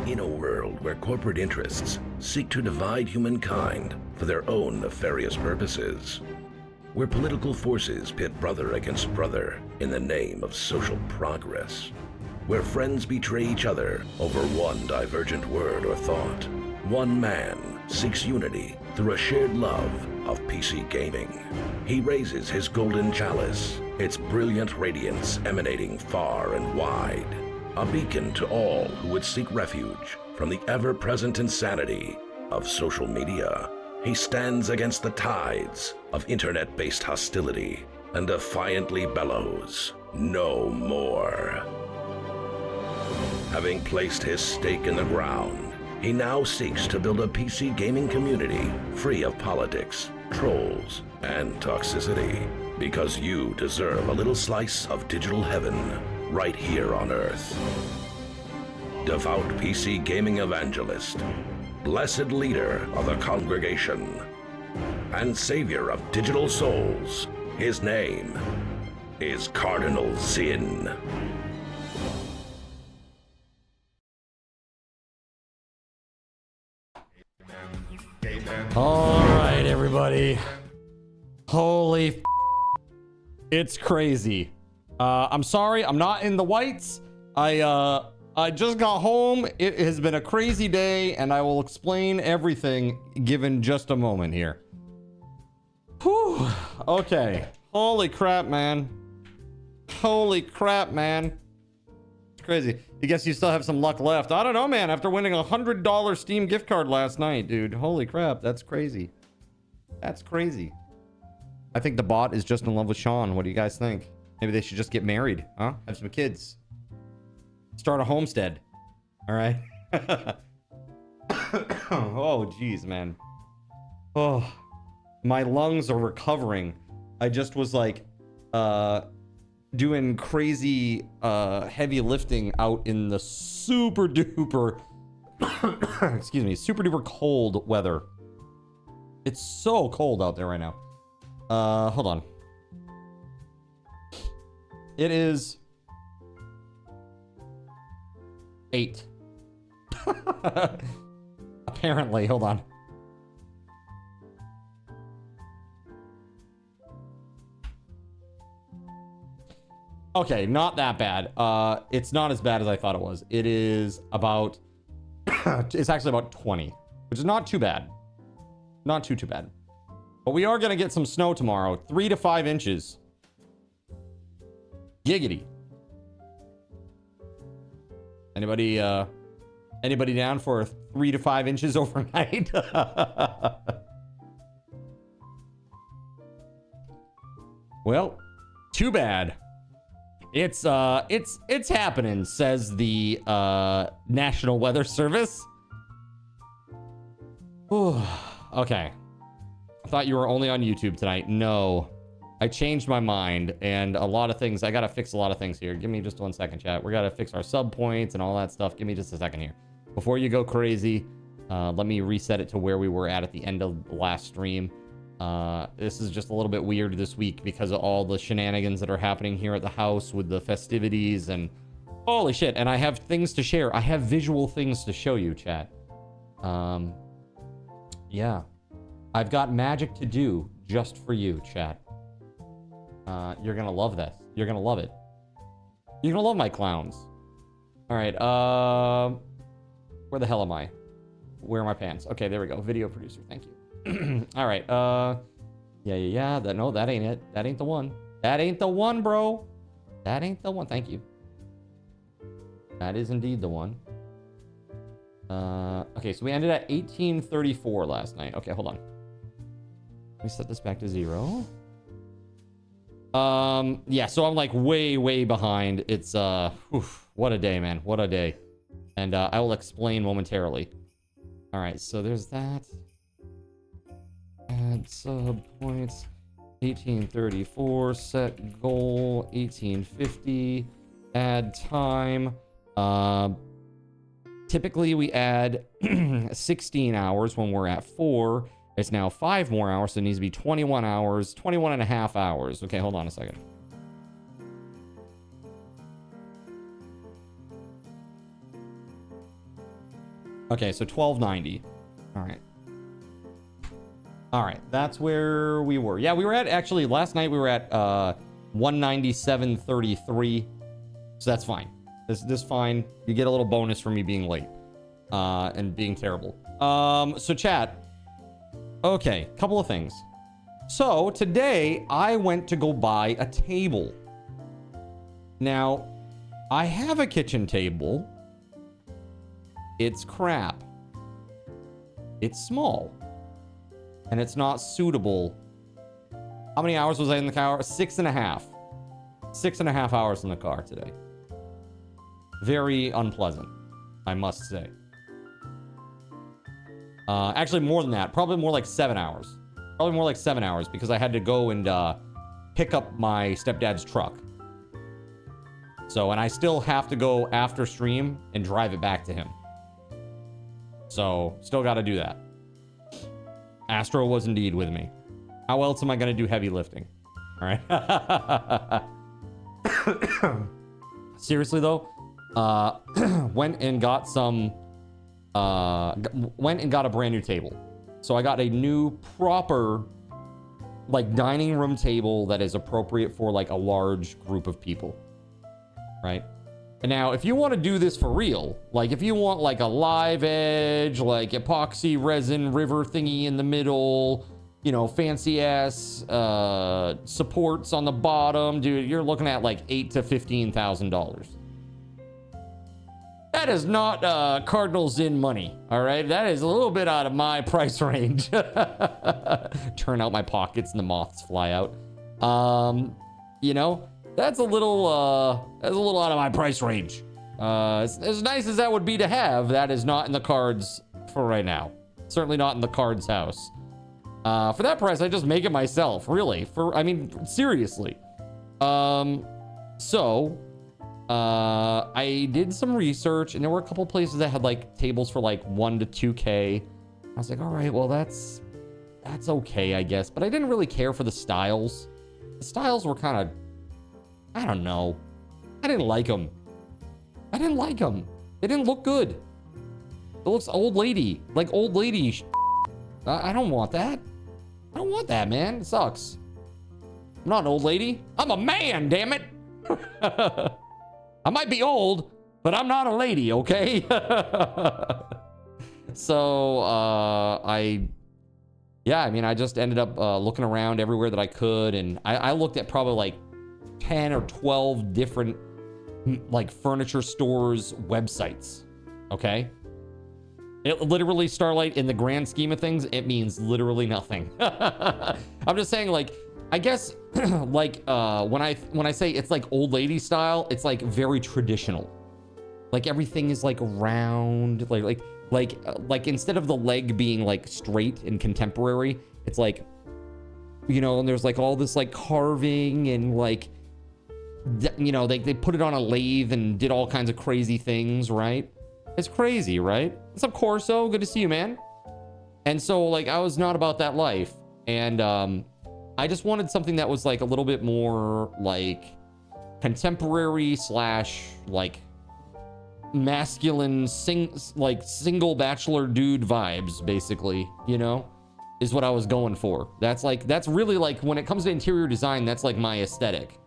In a world where corporate interests seek to divide humankind for their own nefarious purposes, where political forces pit brother against brother in the name of social progress, where friends betray each other over one divergent word or thought, one man seeks unity through a shared love of PC gaming. He raises his golden chalice, its brilliant radiance emanating far and wide, a beacon to all who would seek refuge from the ever-present insanity of social media. He stands against the tides of internet-based hostility and defiantly bellows, "No more." Having placed his stake in the ground, he now seeks to build a PC gaming community free of politics, trolls, and toxicity, because you deserve a little slice of digital heaven right here on Earth. Devout PC gaming evangelist, blessed leader of the congregation, and savior of digital souls, his name is Cardinal Sin. All right, everybody. Holy f, it's crazy. I'm sorry, I'm not in the whites. I just got home. It has been a crazy day, and I will explain everything given just a moment here. Whew. Okay. Holy crap, man. Holy crap, man. It's crazy. I guess you still have some luck left. I don't know, man. After winning a $100 Steam gift card last night, dude. Holy crap. That's crazy. That's crazy. I think the bot is just in love with Sean. What do you guys think? Maybe they should just get married, huh? Have some kids. Start a homestead. All right. Oh, geez, man. Oh, my lungs are recovering. I just was like, doing crazy, heavy lifting out in the super duper, excuse me, super duper cold weather. It's so cold out there right now. Hold on. It is 8. Apparently, hold on. Okay, not that bad. It's not as bad as I thought it was. It is about, it's actually about 20, which is not too bad. Not too bad. But we are going to get some snow tomorrow, 3 to 5 inches. Giggity. Anybody down for 3 to 5 inches overnight? Well, too bad. It's happening, says the National Weather Service. Ooh, okay. I thought you were only on YouTube tonight. No. I changed my mind, and a lot of things, I gotta fix a lot of things here. Give me just 1 second, chat. We gotta fix our sub points and all that stuff. Give me just a second here. Before you go crazy, let me reset it to where we were at the end of the last stream. This is just a little bit weird this week because of all the shenanigans that are happening here at the house with the festivities and holy shit. And I have things to share. I have visual things to show you, chat. Yeah. I've got magic to do just for you, chat. You're gonna love this. You're gonna love it. You're gonna love my clowns. All right. Where the hell am I? Where are my pants? Okay, there we go. Video producer. Thank you. All right. Yeah. That ain't it. That ain't the one. That ain't the one, bro. That ain't the one. Thank you. That is indeed the one. Okay, so we ended at 1834 last night. Okay, hold on. Let me set this back to 0. Yeah, so I'm like way behind. It's what a day, man. What a day. And I will explain momentarily. All right, so there's that. Add sub points. 1834. Set goal. 1850. Add time. Typically we add 16 hours when we're at 4. It's now 5 more hours, so it needs to be 21 hours, 21 and a half hours. Okay, hold on a second. Okay, so 1290. All right, that's where we were. Yeah, we were at, actually, last night we were at 197.33. So that's fine. This fine. You get a little bonus for me being late and being terrible. So chat. Okay, couple of things. So today I went to go buy a table. Now, I have a kitchen table. It's crap. It's small. And it's not suitable. How many hours was I in the car? 6.5. 6.5 hours in the car today. Very unpleasant, I must say. Actually, more than that. Probably more like 7 hours. Probably more like 7 hours because I had to go and pick up my stepdad's truck. So, and I still have to go after stream and drive it back to him. So, still got to do that. Astro was indeed with me. How else am I going to do heavy lifting? All right. Seriously, though, went and got a brand new table. So I got a new proper like dining room table that is appropriate for like a large group of people, right? And now if you want to do this for real, like if you want like a live edge, like epoxy resin river thingy in the middle, you know, fancy ass supports on the bottom, dude, you're looking at like $8,000 to $15,000. That is not Cardinals in money, all right? That is a little bit out of my price range. Turn out my pockets and the moths fly out. You know, that's a little out of my price range. As nice as that would be to have, that is not in the cards for right now. Certainly not in the cards house. For that price, I just make it myself, really. I mean, seriously. I did some research, and there were a couple places that had like tables for like 1 to 2K. I was like, all right, well that's okay, I guess. But I didn't really care for the styles. The styles were kind of, I don't know. I didn't like them. They didn't look good. It looks old lady, like old lady. I don't want that. I don't want that, man. It sucks. I'm not an old lady. I'm a man, damn it. I might be old, but I'm not a lady, okay? So, I mean, I just ended up looking around everywhere that I could, and I looked at probably like 10 or 12 different like furniture stores websites, okay? It literally, Starlight, in the grand scheme of things, it means literally nothing. I'm just saying, like, I guess like when I say it's like old lady style, it's like very traditional. Like everything is like round, like instead of the leg being like straight and contemporary, it's like, you know, and there's like all this like carving and like, you know, they put it on a lathe and did all kinds of crazy things, right? It's crazy, right? What's up, Corso? Good to see you, man. And so like I was not about that life, and I just wanted something that was like a little bit more like contemporary slash like masculine single bachelor dude vibes, basically, you know, is what I was going for. That's really like, when it comes to interior design, that's like my aesthetic.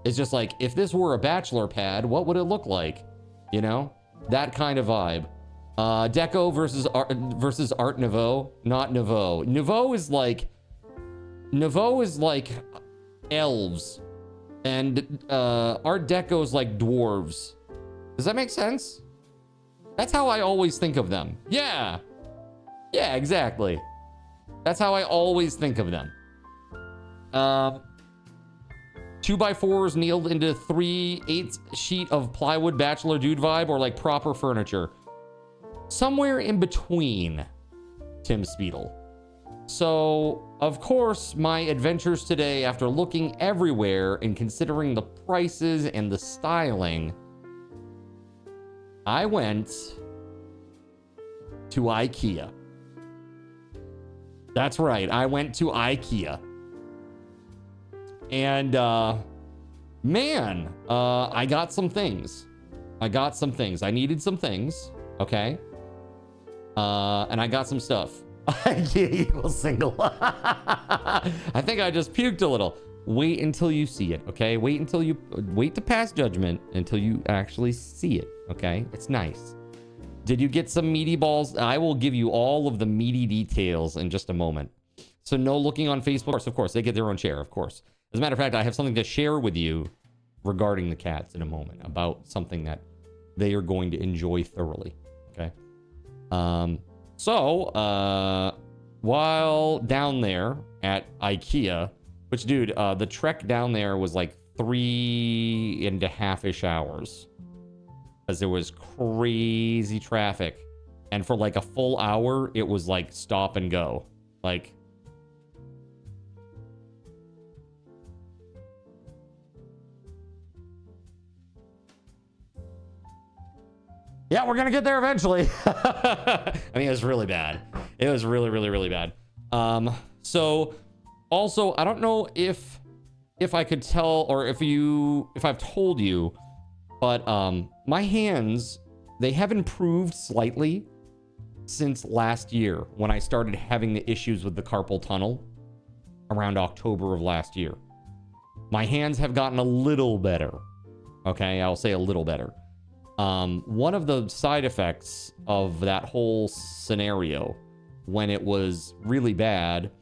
It's just like, if this were a bachelor pad, what would it look like? You know, that kind of vibe. Deco versus Art Nouveau, not Nouveau. Nouveau is like elves, and Art Deco is like dwarves. Does that make sense? That's how I always think of them. Yeah, exactly. That's how I always think of them. 2x4s nailed into 3/8 sheet of plywood bachelor dude vibe, or like proper furniture. Somewhere in between, TimSpeedle. So, of course, my adventures today, after looking everywhere and considering the prices and the styling, I went to IKEA. That's right, I went to IKEA. And, man, I got some things. I needed some things, okay? And I got some stuff. IKEA equals single. I think I just puked a little. Wait until you see it, okay? Wait to pass judgment until you actually see it, okay? It's nice. Did you get some meaty balls? I will give you all of the meaty details in just a moment. So no looking on Facebook. Of course, they get their own share, of course. As a matter of fact, I have something to share with you regarding the cats in a moment, about something that they are going to enjoy thoroughly, okay? While down there at IKEA, which, dude, the trek down there was like 3.5-ish hours, because there was crazy traffic, and for like a full hour, it was like stop and go. Like, yeah, we're gonna get there eventually. I mean, it was really bad. It was really, really, really bad. So also, I don't know if I could tell, or if I've told you, but my hands, they have improved slightly since last year, when I started having the issues with the carpal tunnel around October of last year. My hands have gotten a little better. Okay, I'll say a little better. One of the side effects of that whole scenario, when it was really bad,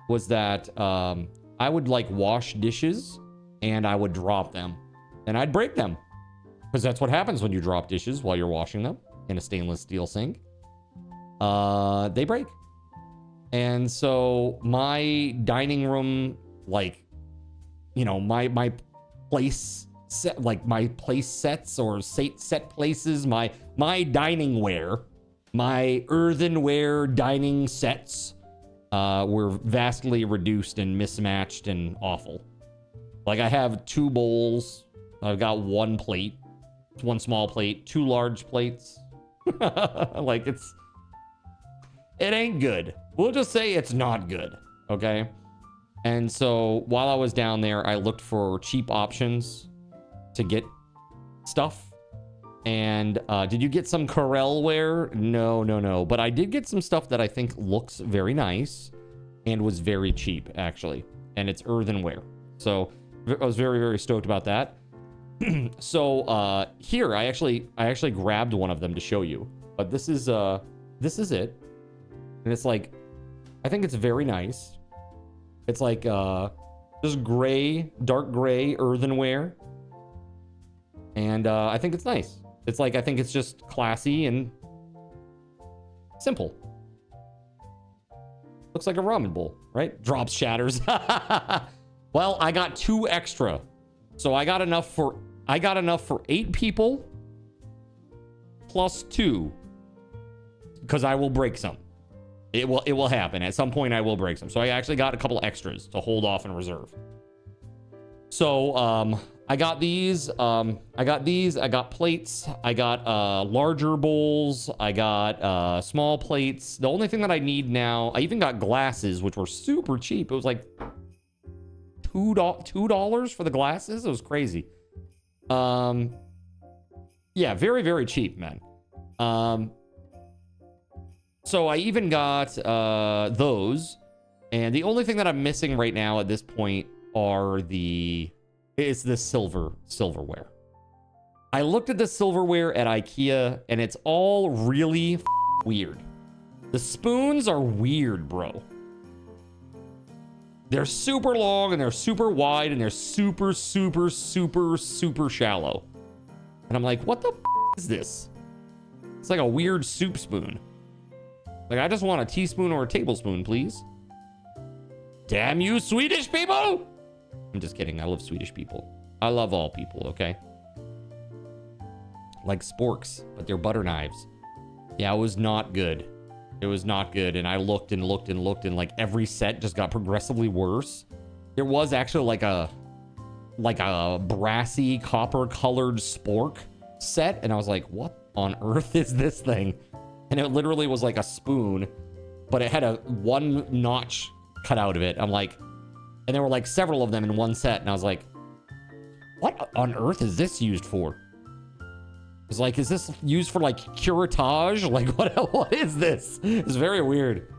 was that I would like wash dishes and I would drop them and I'd break them, because that's what happens when you drop dishes while you're washing them in a stainless steel sink. They break. And so my dining room, like, you know, my place set, like my place sets or set places, my dining ware, my earthenware dining sets were vastly reduced and mismatched and awful. Like, I have 2 bowls, I've got 1 plate, 1 small plate, 2 large plates. Like, it ain't good. We'll just say it's not good, okay? And so while I was down there, I looked for cheap options to get stuff. And did you get some Corelware? No. But I did get some stuff that I think looks very nice and was very cheap, actually. And it's earthenware. So I was very, very stoked about that. So here I actually grabbed one of them to show you, but this is it, and it's like, I think it's very nice. It's like just gray, dark gray earthenware, and I think it's nice. It's like, I think it's just classy and simple. Looks like a ramen bowl, right? Drops, shatters. Well, I got 2 extra, so I got enough for 8 people plus 2, because I will break some. It will happen at some point. I will break some, so I actually got a couple extras to hold off in reserve. So I got these. I got plates. I got larger bowls. I got small plates. The only thing that I need now, I even got glasses, which were super cheap. It was like $2 for the glasses. It was crazy. Yeah, very, very cheap, man. So I even got those, and the only thing that I'm missing right now at this point are the silverware. I looked at the silverware at IKEA, and it's all really weird. The spoons are weird, bro. They're super long, and they're super wide, and they're super, super, super, super shallow. And I'm like, what the is this? It's like a weird soup spoon. Like, I just want a teaspoon or a tablespoon, please. Damn you, Swedish people! I'm just kidding. I love Swedish people. I love all people, okay? Like sporks, but they're butter knives. Yeah, it was not good. It was not good. And I looked and looked and looked, and like every set just got progressively worse. There was actually like a brassy copper colored spork set. And I was like, what on earth is this thing? And it literally was like a spoon, but it had a 1 notch cut out of it. I'm like, and there were like several of them in one set. And I was like, what on earth is this used for? It's like, is this used for like curettage? Like, what is this? It's very weird.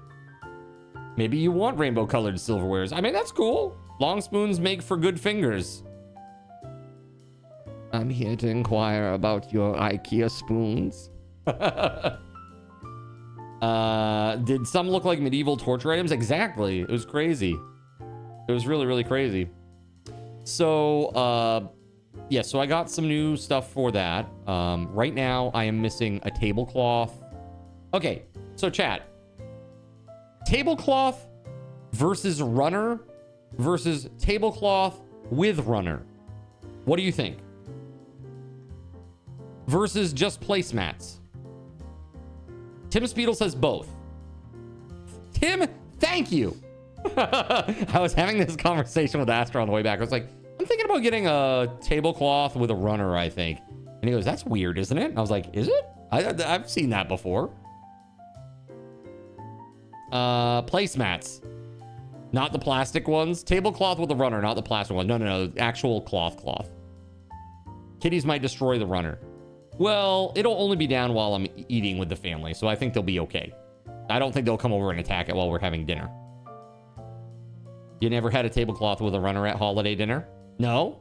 Maybe you want rainbow colored silverwares. I mean, that's cool. Long spoons make for good fingers. I'm here to inquire about your IKEA spoons. Did some look like medieval torture items? Exactly. It was crazy. It was really, really crazy. So, yeah, so I got some new stuff for that. Right now, I am missing a tablecloth. Okay, so chat. Tablecloth versus runner versus tablecloth with runner. What do you think? Versus just placemats. TimSpeedle says both. Tim, thank you. I was having this conversation with Astra on the way back. I was like, I'm thinking about getting a tablecloth with a runner, I think. And he goes, that's weird, isn't it? And I was like, is it? I've seen that before. Placemats. Not the plastic ones. Tablecloth with a runner, not the plastic one. No. Actual cloth. Kitties might destroy the runner. Well, it'll only be down while I'm eating with the family, so I think they'll be okay. I don't think they'll come over and attack it while we're having dinner. You never had a tablecloth with a runner at holiday dinner? No?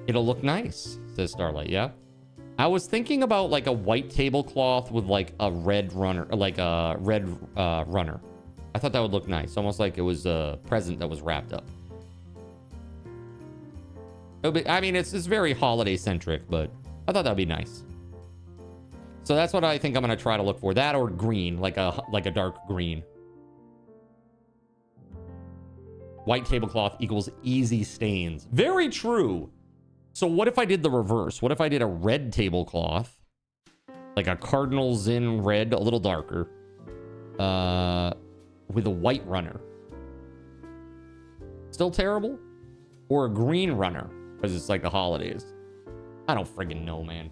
It'll look nice, says Starlight, yeah? I was thinking about like a white tablecloth with like a red runner, like a red runner. I thought that would look nice, almost like it was a present that was wrapped up. I mean, it's very holiday centric, but I thought that'd be nice. So that's what I think I'm gonna try to look for. That or green, like a dark green. White tablecloth equals easy stains. Very true. So what if I did the reverse? What if I did a red tablecloth, like a Cardinal Zin red, a little darker, with a white runner? Still terrible? Or a green runner, because it's like the holidays. I don't friggin' know, man.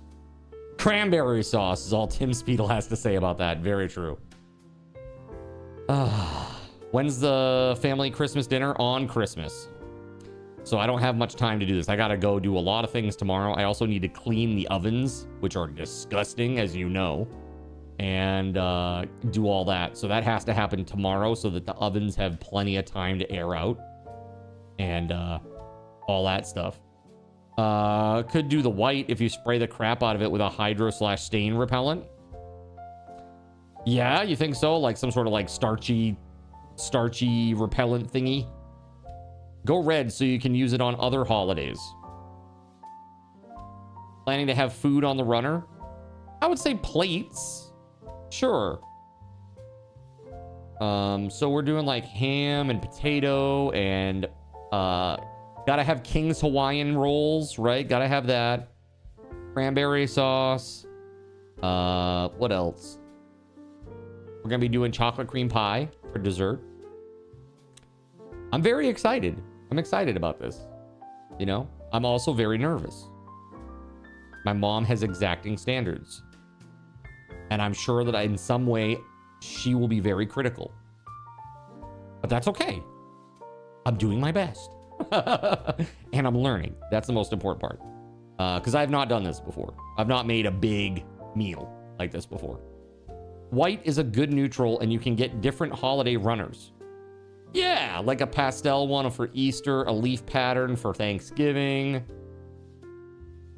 Cranberry sauce is all TimSpeedle has to say about that. Very true. When's the family Christmas dinner? On Christmas. So I don't have much time to do this. I gotta go do a lot of things tomorrow. I also need to clean the ovens, which are disgusting, as you know, and do all that. So that has to happen tomorrow so that the ovens have plenty of time to air out and all that stuff. Could do the white if you spray the crap out of it with a hydro/stain repellent. Yeah, you think so? Like some sort of like starchy repellent thingy. Go red so you can use it on other holidays. Planning to have food on the runner? I would say plates. Sure. So we're doing like ham and potato and gotta have King's Hawaiian rolls, right? Gotta have that. Cranberry sauce. What else? We're gonna be doing chocolate cream pie for dessert. I'm very excited. I'm excited about this. You know, I'm also very nervous. My mom has exacting standards. And I'm sure that in some way she will be very critical. But that's okay. I'm doing my best. And I'm learning. That's the most important part. Because I've not done this before. I've not made a big meal like this before. White is a good neutral, and you can get different holiday runners. Yeah, like a pastel one for Easter, a leaf pattern for Thanksgiving.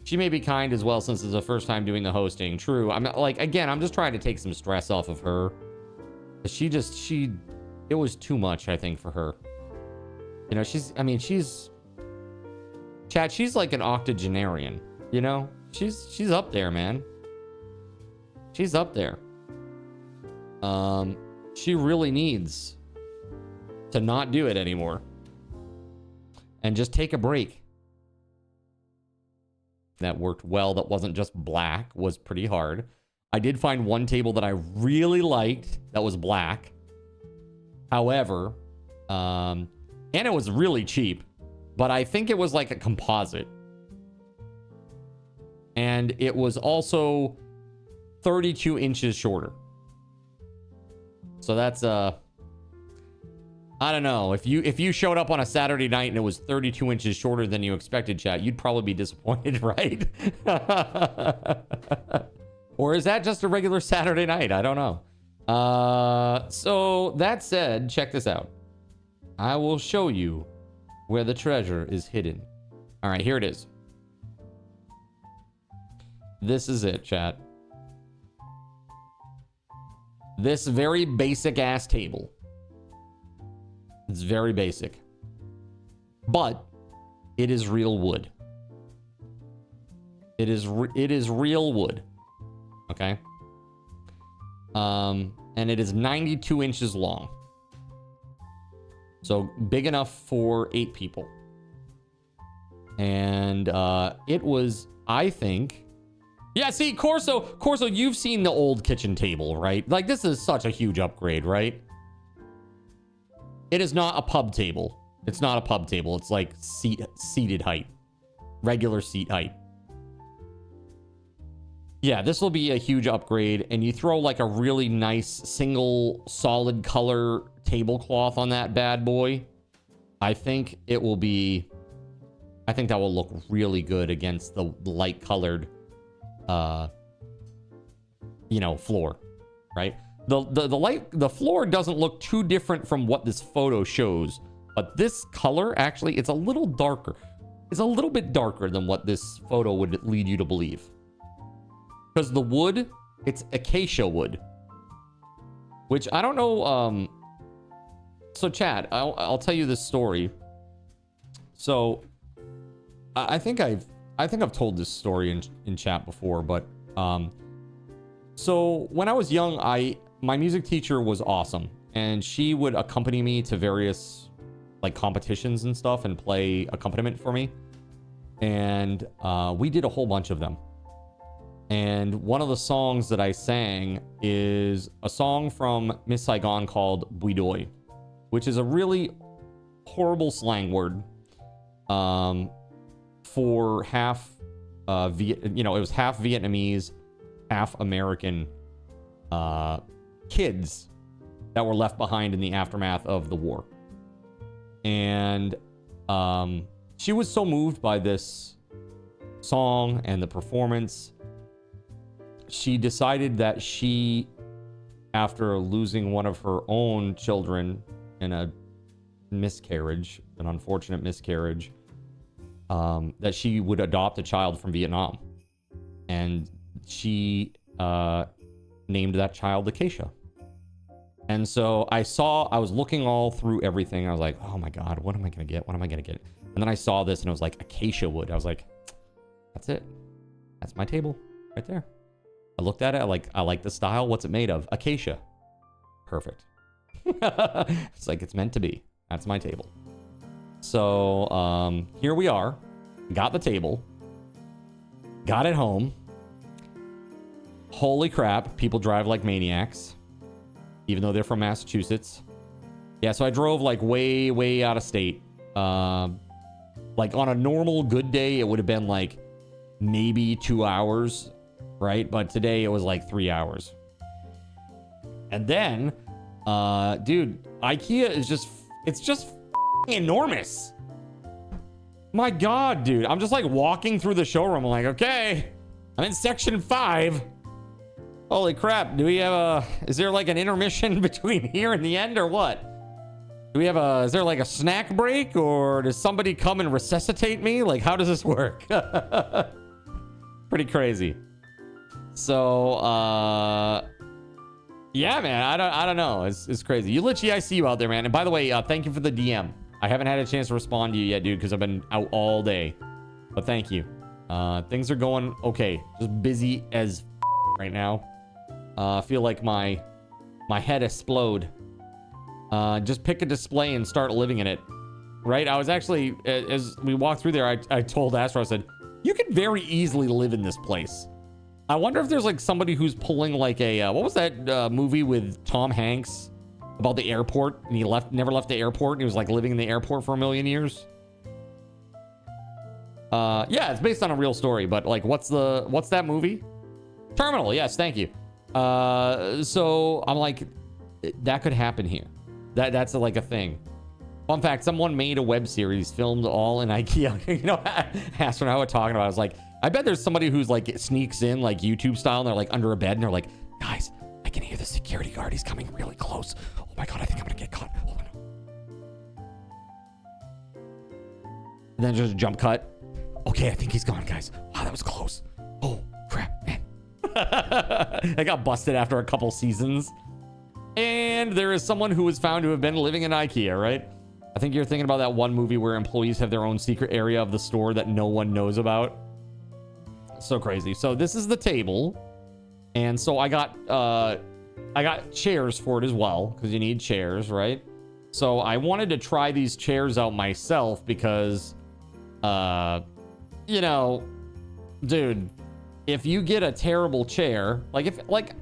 She may be kind as well since it's the first time doing the hosting. True. I'm like, again, I'm just trying to take some stress off of her. It was too much, I think, for her. You know, she's like an octogenarian, you know? She's up there, man. She's up there. She really needs to not do it anymore and just take a break. That worked well. That wasn't just black, was pretty hard. I did find one table that I really liked that was black. However, and it was really cheap, but I think it was like a composite. And it was also 32 inches shorter. So that's I don't know. If you showed up on a Saturday night and it was 32 inches shorter than you expected, chat, you'd probably be disappointed, right? Or is that just a regular Saturday night? I don't know. So that said, check this out. I will show you where the treasure is hidden. All right, here it is. This is it, chat. This very basic ass table. It's very basic. But it is real wood. It is real wood. Okay? And it is 92 inches long. So big enough for 8 people. And it was, I think... Yeah, see, Corso, you've seen the old kitchen table, right? Like, this is such a huge upgrade, right? It is not a pub table. It's not a pub table. It's like seated height. Regular seat height. Yeah, this will be a huge upgrade. And you throw like a really nice single solid color tablecloth on that bad boy. I think it will be... I think that will look really good against the light colored... floor, right? The floor doesn't look too different from what this photo shows, but this color, actually, it's a little darker. It's a little bit darker than what this photo would lead you to believe. Because the wood, it's acacia wood, which I don't know. So chat, I'll tell you this story. So I think I've told this story in chat before, but so when I was young, my music teacher was awesome, and she would accompany me to various like competitions and stuff and play accompaniment for me. And we did a whole bunch of them. And one of the songs that I sang is a song from Miss Saigon called Buidoy, which is a really horrible slang word for half it was half Vietnamese, half American kids that were left behind in the aftermath of the war. And she was so moved by this song and the performance, she decided that she, after losing one of her own children in a miscarriage, an unfortunate miscarriage, that she would adopt a child from Vietnam. And she named that child Acacia. And so I was looking all through everything. I was like, oh my God, what am I going to get? What am I going to get? And then I saw this and it was like acacia wood. I was like, that's it. That's my table right there. I looked at it. I like the style. What's it made of? Acacia. Perfect. It's like, it's meant to be. That's my table. So here we are. Got the table. Got it home. Holy crap. People drive like maniacs. Even though they're from Massachusetts. Yeah, so I drove like way, way out of state. Like on a normal good day, it would have been like maybe 2 hours, right? But today it was like 3 hours. And then, dude, IKEA is it's just enormous. My God, dude. I'm just like walking through the showroom. I'm like, okay, I'm in section 5. Holy crap. Do we have is there like an intermission between here and the end or what? Do we have is there like a snack break or does somebody come and resuscitate me? Like, how does this work? Pretty crazy. So, yeah, man, I don't know. It's crazy. Ulichi, I see you out there, man. And by the way, thank you for the DM. I haven't had a chance to respond to you yet, dude, because I've been out all day. But thank you. Things are going okay. Just busy as right now. I feel like my head explode. Just pick a display and start living in it. Right? I was actually, as we walked through there, I told Astro, I said, you could very easily live in this place. I wonder if there's like somebody who's pulling like a, what was that movie with Tom Hanks about the airport? And he never left the airport. And he was like living in the airport for 1,000,000 years. Yeah, it's based on a real story, but like, what's that movie? Terminal. Yes. Thank you. So I'm like, that could happen here. That's like a thing. Fun fact, someone made a web series filmed all in IKEA. You know, Astro and I were talking about it. I was like, I bet there's somebody who's like sneaks in like YouTube style and they're like under a bed and they're like, guys, I can hear the security guard. He's coming really close. Oh my God, I think I'm gonna get caught. Oh no. And then just jump cut. Okay, I think he's gone, guys. Wow, that was close. Oh crap, man. I got busted after a couple seasons. And there is someone who was found to have been living in IKEA, right? I think you're thinking about that one movie where employees have their own secret area of the store that no one knows about. So crazy. So this is the table. And so I got chairs for it as well, because you need chairs, right? So I wanted to try these chairs out myself because, you know, dude, if you get a terrible chair, like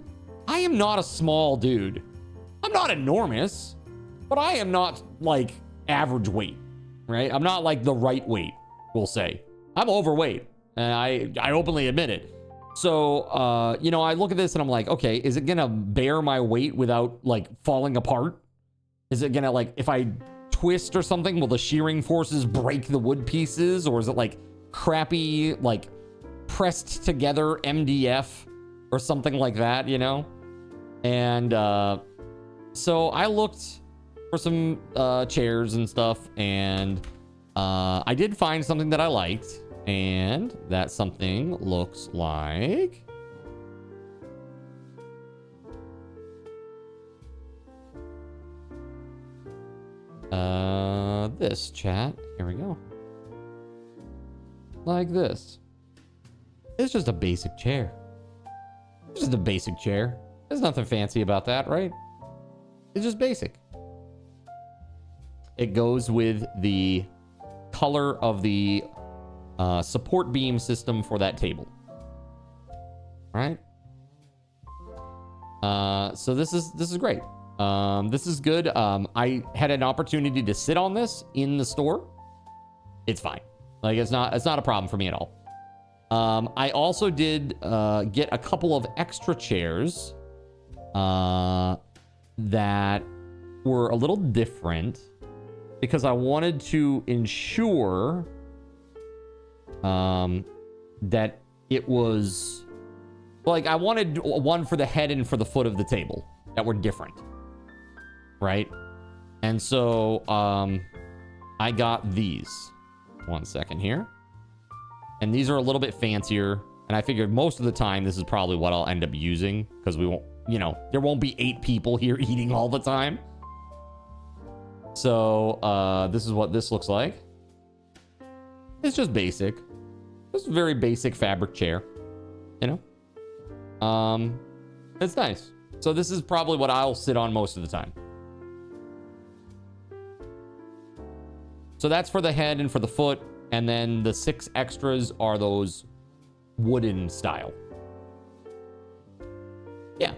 I am not a small dude. I'm not enormous, but I am not like average weight, right? I'm not like the right weight, we'll say. I'm overweight, and I openly admit it. So, you know, I look at this and I'm like, okay, is it gonna bear my weight without like falling apart? Is it gonna like, if I twist or something, will the shearing forces break the wood pieces? Or is it like crappy, like pressed together MDF or something like that, you know? And so I looked for some chairs and stuff, and I did find something that I liked, and that something looks like this, chat. Here we go. Like this. It's just a basic chair. It's just a basic chair. There's nothing fancy about that, right? It's just basic. It goes with the color of the support beam system for that table. Right? So this is great. This is good. I had an opportunity to sit on this in the store. It's fine. Like, it's not a problem for me at all. I also did get a couple of extra chairs that were a little different because I wanted to ensure that it was like, I wanted one for the head and for the foot of the table that were different, right? And so I got these. One second here. And these are a little bit fancier. And I figured most of the time, this is probably what I'll end up using. Because we won't, you know, there won't be 8 people here eating all the time. So, this is what this looks like. It's just basic. Just a very basic fabric chair. You know? It's nice. So this is probably what I'll sit on most of the time. So that's for the head and for the foot. And then the 6 extras are those wooden style. Yeah.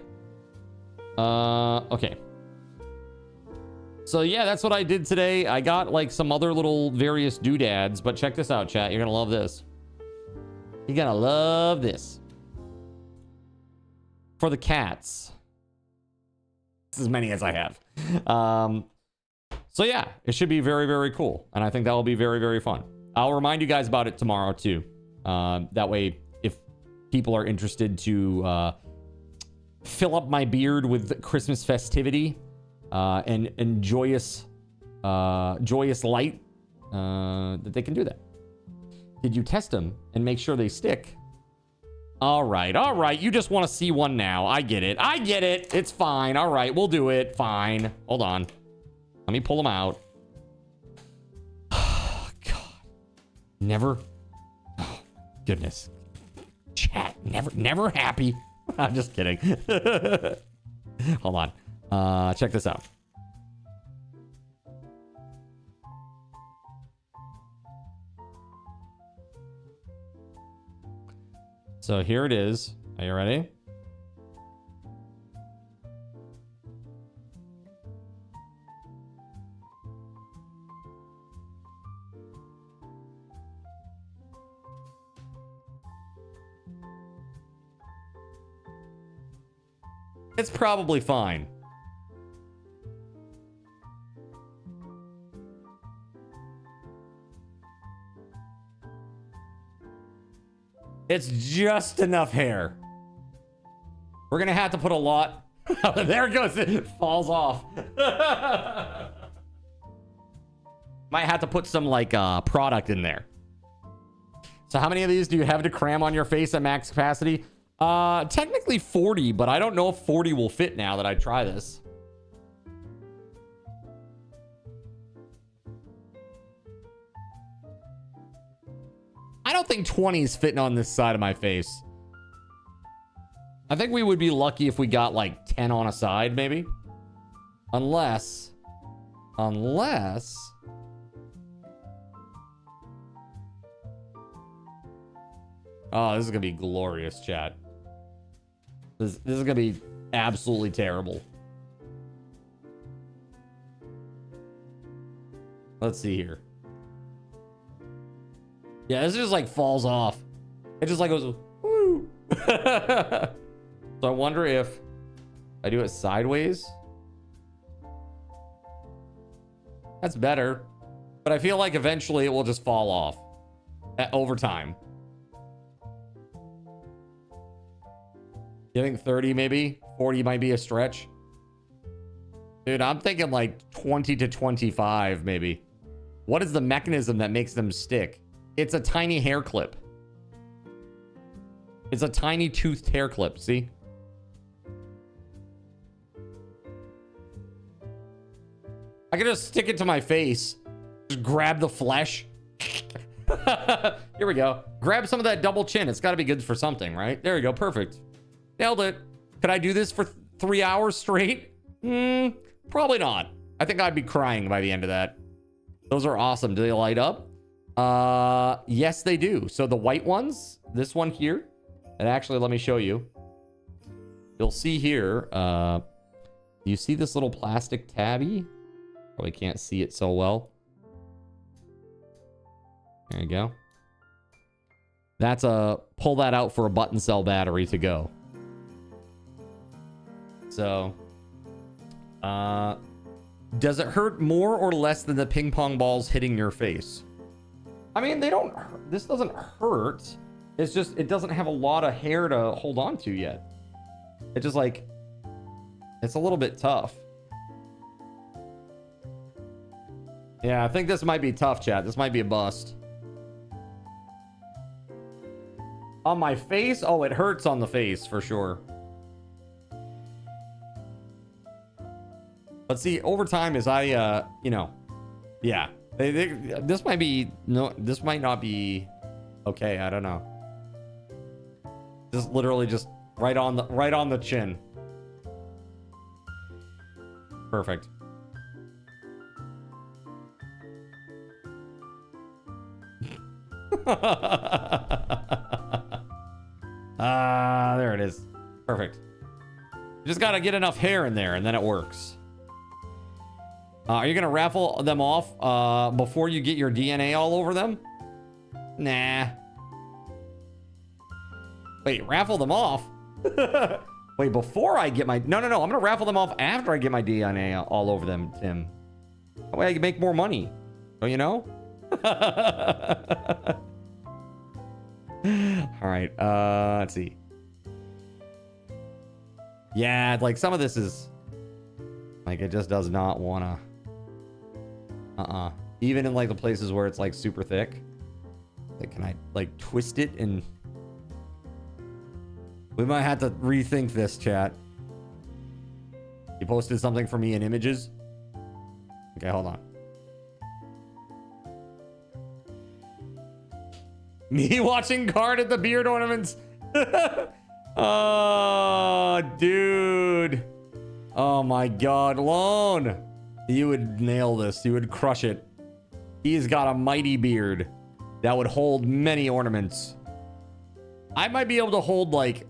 Okay. So yeah, that's what I did today. I got like some other little various doodads, but check this out, chat. You're gonna love this. You're gonna love this. For the cats. As many as I have. So yeah, it should be very, very cool. And I think that will be very, very fun. I'll remind you guys about it tomorrow too. That way, if people are interested to fill up my beard with Christmas festivity and joyous light, that they can do that. Did you test them and make sure they stick? All right. You just want to see one now. I get it. It's fine. All right, we'll do it. Fine. Hold on. Let me pull them out. Oh, God. Never. Oh, goodness. Chat. Never happy. I'm just kidding. Hold on. Check this out. So here it is. Are you ready? It's probably fine. It's just enough hair. We're gonna have to put a lot. There it goes. It falls off. Might have to put some like product in there. So how many of these do you have to cram on your face at max capacity? Technically 40, but I don't know if 40 will fit now that I try this. I don't think 20 is fitting on this side of my face. I think we would be lucky if we got like 10 on a side, maybe. Unless. Oh, this is gonna be glorious, chat. This is gonna be absolutely terrible. Let's see here. Yeah, this just like falls off. It just like goes, woo. So I wonder if I do it sideways. That's better. But I feel like eventually it will just fall off over time. You think 30 maybe? 40 might be a stretch? Dude, I'm thinking like 20 to 25 maybe. What is the mechanism that makes them stick? It's a tiny hair clip. It's a tiny toothed hair clip, see? I can just stick it to my face. Just grab the flesh. Here we go. Grab some of that double chin. It's got to be good for something, right? There we go. Perfect. Nailed it. Could I do this for 3 hours straight? Probably not. I think I'd be crying by the end of that. Those are awesome. Do they light up? Yes, they do. So the white ones, this one here, and actually, let me show you. You'll see here, you see this little plastic tabby? Probably can't see it so well. There you go. That's a pull that out for a button cell battery to go. So, does it hurt more or less than the ping pong balls hitting your face? I mean, they don't, this doesn't hurt. It's just, it doesn't have a lot of hair to hold on to yet. It's just like, it's a little bit tough. Yeah, I think this might be tough, chat. This might be a bust. On my face? Oh, it hurts on the face for sure. But see, over time as I, you know, yeah. This might be, no, this might not be okay. I don't know. Just literally just right on the chin. Perfect. There it is. Perfect. You just gotta get enough hair in there and then it works. Are you gonna raffle them off before you get your DNA all over them? Nah. Wait, raffle them off? Wait, before I get my... No. I'm gonna raffle them off after I get my DNA all over them, Tim. That way I can make more money. Don't you know? Alright, let's see. Yeah, like some of this is... Like, it just does not wanna... Even in like the places where it's like super thick. Like, can I like twist it and... We might have to rethink this, chat. You posted something for me in images? Okay, hold on. Me watching Card at the beard ornaments. Oh, dude. Oh my god, Lone. You would nail this. You would crush it. He's got a mighty beard that would hold many ornaments. I might be able to hold like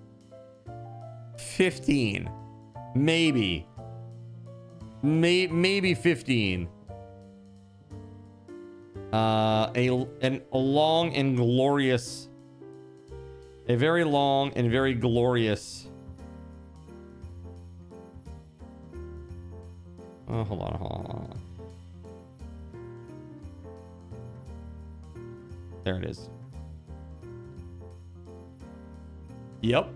15. Maybe. Maybe 15. A long and glorious... A very long and very glorious... Oh, hold on. There it is. Yep.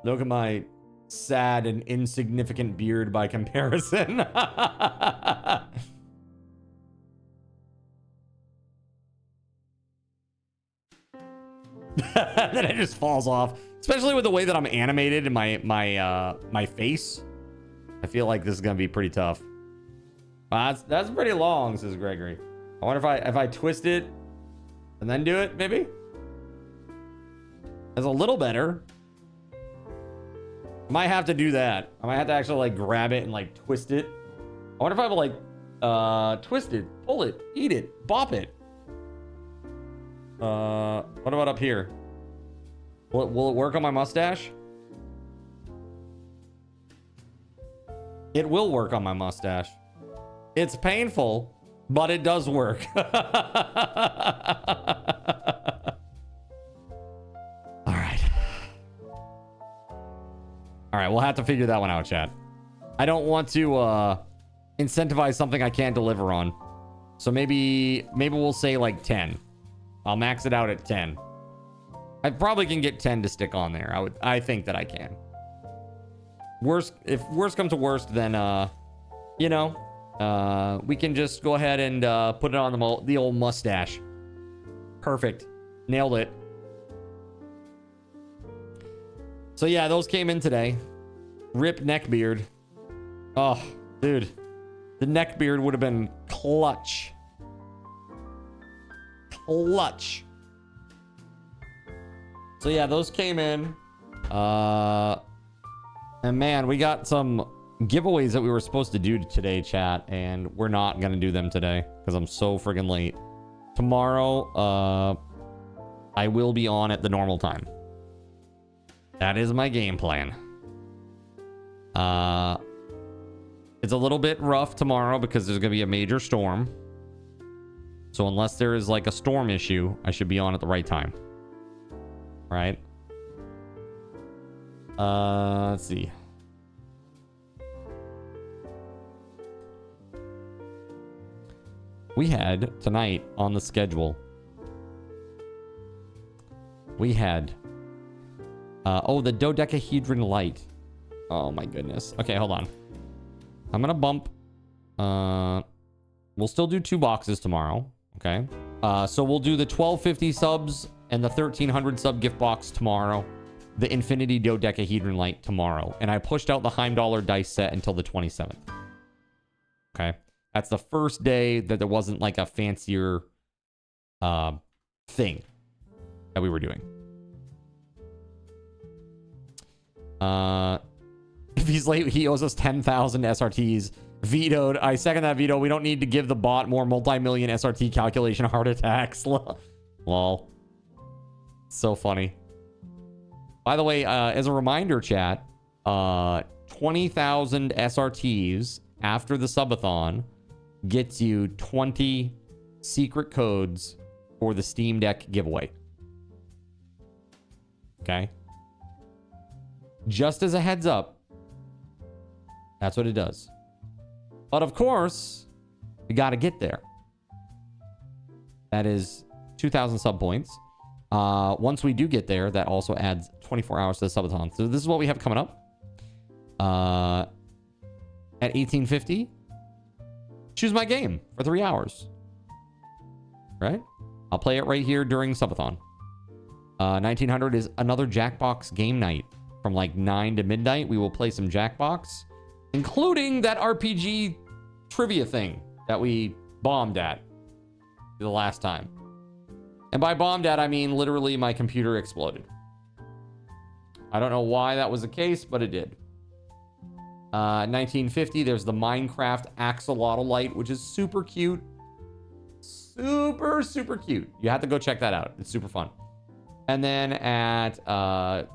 Look at my sad and insignificant beard by comparison. Then it just falls off. Especially with the way that I'm animated in my face. I feel like this is gonna be pretty tough. That's pretty long, says Gregory. I wonder if I twist it and then do it, maybe? That's a little better. I might have to do that. I might have to actually like grab it and like twist it. I wonder if I would like twist it, pull it, eat it, bop it. What about up here? Will it work on my mustache? It will work on my mustache. It's painful, but it does work. All right, we'll have to figure that one out, chat. I don't want to incentivize something I can't deliver on. So maybe we'll say like 10. I'll max it out at 10. I probably can get 10 to stick on there. I think that I can. If worst comes to worst, then you know, we can just go ahead and put it on the old mustache. Perfect. Nailed it. So yeah, those came in today. Rip neck beard. Oh, dude. The neck beard would have been clutch. Clutch. So yeah, those came in. And man, we got some giveaways that we were supposed to do today, chat, and we're not gonna do them today because I'm so friggin' late. Tomorrow, I will be on at the normal time. That is my game plan. It's a little bit rough tomorrow because there's gonna be a major storm. So unless there is like a storm issue, I should be on at the right time. Right? Let's see. We had tonight on the schedule. We had the dodecahedron light. Oh my goodness. Okay, hold on. I'm gonna bump. We'll still do 2 boxes tomorrow. Okay. So we'll do the 1250 subs and the 1300 sub gift box tomorrow, the infinity dodecahedron light tomorrow, and I pushed out the Heimdallr dice set until the 27th. Okay, that's the first day that there wasn't like a fancier thing that we were doing. If he's late, he owes us 10,000 SRTs. Vetoed. I second that veto. We don't need to give the bot more multi-million SRT calculation heart attacks. Lol. So funny. By the way, as a reminder, chat, 20,000 SRTs after the subathon gets you 20 secret codes for the Steam Deck giveaway. Okay? Just as a heads up, that's what it does. But of course, you got to get there. That is 2,000 sub points. Once we do get there, that also adds 24 hours to the subathon. So this is what we have coming up. At 1850, choose my game for 3 hours. Right? I'll play it right here during subathon. 1900 is another Jackbox game night. From like 9 to midnight, we will play some Jackbox, including that RPG trivia thing that we bombed at the last time. And by bombed at, I mean literally my computer exploded. I don't know why that was the case, but it did. 1950, there's the Minecraft axolotl light, which is super cute. Super, super cute. You have to go check that out. It's super fun. And then at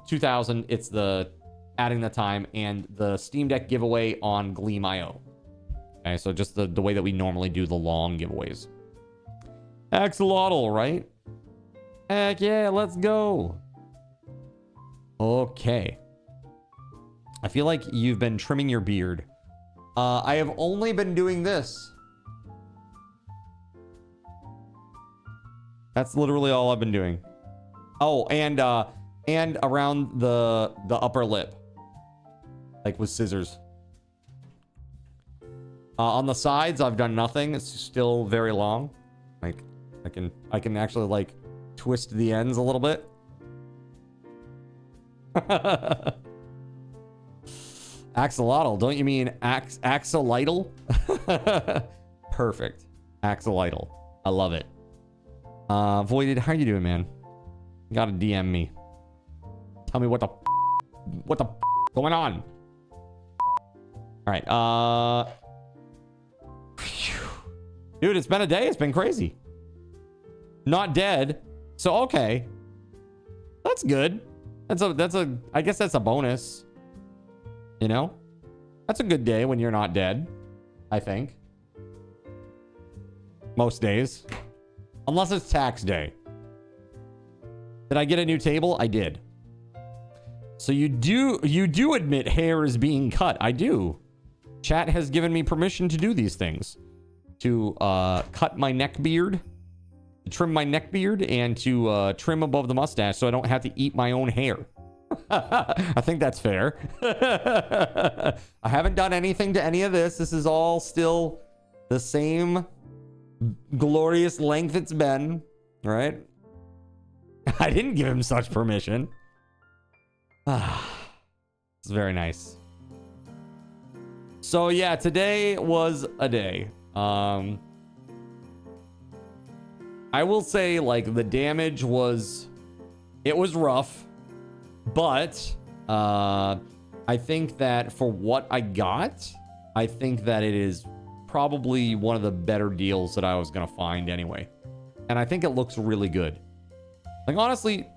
2000, it's the adding the time and the Steam Deck giveaway on Gleam.io. Okay, so just the way that we normally do the long giveaways. Axolotl, right? Heck yeah, let's go. Okay. I feel like you've been trimming your beard. I have only been doing this. That's literally all I've been doing. Oh, and around the upper lip, like with scissors. On the sides, I've done nothing. It's still very long. Like I can actually like twist the ends a little bit. Axolotl, don't you mean axolotl? Perfect. Axolotl. I love it. Voided, how you doing, man? You gotta DM me. Tell me what the going on. All right. Dude, it's been a day. It's been crazy. Not dead. So okay. That's good. That's a I guess that's a bonus. You know? That's a good day when you're not dead, I think. Most days. Unless it's tax day. Did I get a new table? I did. So you do admit hair is being cut. I do. Chat has given me permission to do these things. To cut my neck beard, to trim my neck beard, and to trim above the mustache so I don't have to eat my own hair. I think that's fair. I haven't done anything to any of this. This is all still the same glorious length it's been, right? I didn't give him such permission. It's very nice. So yeah, today was a day. I will say, like, the damage was, it was rough, but I think that for what I got, I think that it is probably one of the better deals that I was gonna find anyway. And I think it looks really good. Like, honestly,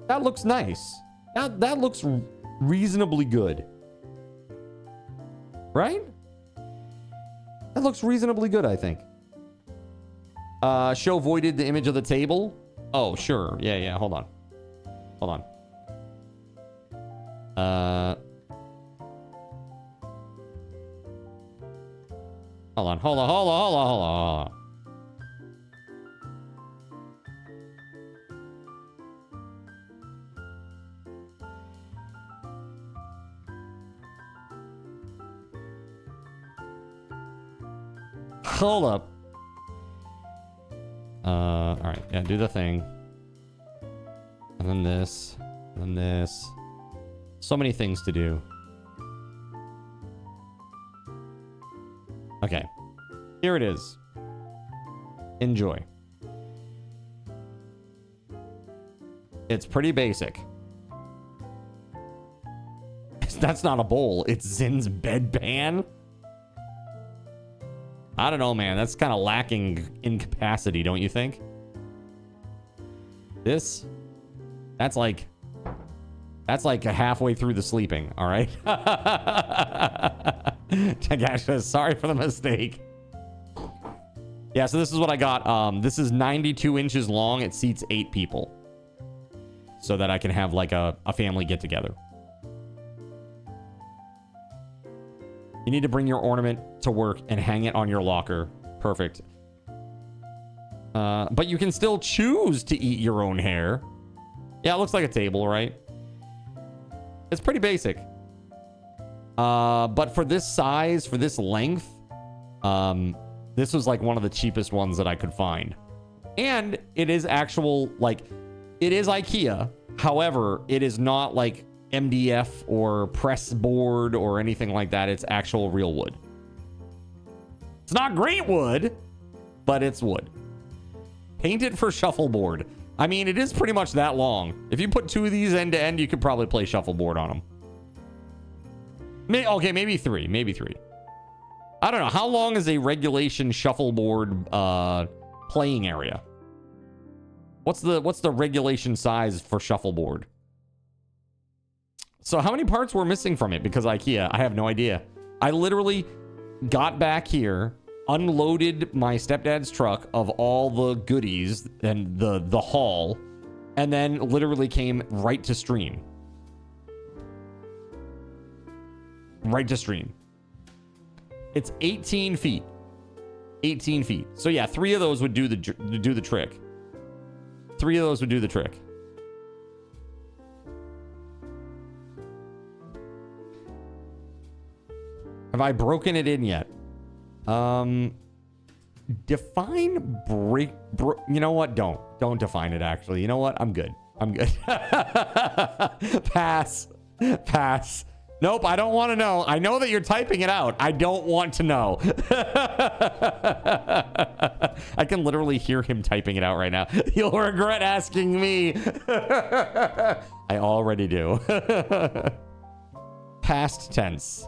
that looks nice. That looks reasonably good. Right? That looks reasonably good, I think. Show voided the image of the table. Oh, sure. Yeah. Hold on. Hold on. Hold up. All right. Yeah, do the thing. then this, and then this. So many things to do. Okay. Here it is. Enjoy. It's pretty basic. That's not a bowl. It's Zin's bedpan. I don't know, man. That's kind of lacking in capacity, don't you think? This, that's like halfway through the sleeping, all right? Tagasha, sorry for the mistake. Yeah, so this is what I got. This is 92 inches long. It seats 8 people. So that I can have like a family get together. You need to bring your ornament to work and hang it on your locker. Perfect. But you can still choose to eat your own hair. Yeah, it looks like a table, right? It's pretty basic. But for this size, for this length, this was like one of the cheapest ones that I could find. And it is actual, like, it is IKEA. However, it is not like MDF or press board or anything like that. It's actual real wood. It's not great wood, but it's wood. Painted for shuffleboard. I mean, it is pretty much that long. If you put 2 of these end to end, you could probably play shuffleboard on them. Okay, maybe 3. Maybe 3. I don't know. How long is a regulation shuffleboard playing area? What's the regulation size for shuffleboard? So how many parts were missing from it because IKEA? I have no idea. I literally got back here, unloaded my stepdad's truck of all the goodies and the haul, and then literally came right to stream. Right to stream. It's 18 feet. 18 feet. So yeah, 3 of those would do the trick. 3 of those would do the trick. Have I broken it in yet? Define break. You know what? Don't define it. Actually, you know what? I'm good. I'm good. Pass. Pass. Nope. I don't want to know. I know that you're typing it out. I don't want to know. I can literally hear him typing it out right now. You'll regret asking me. I already do. Past tense.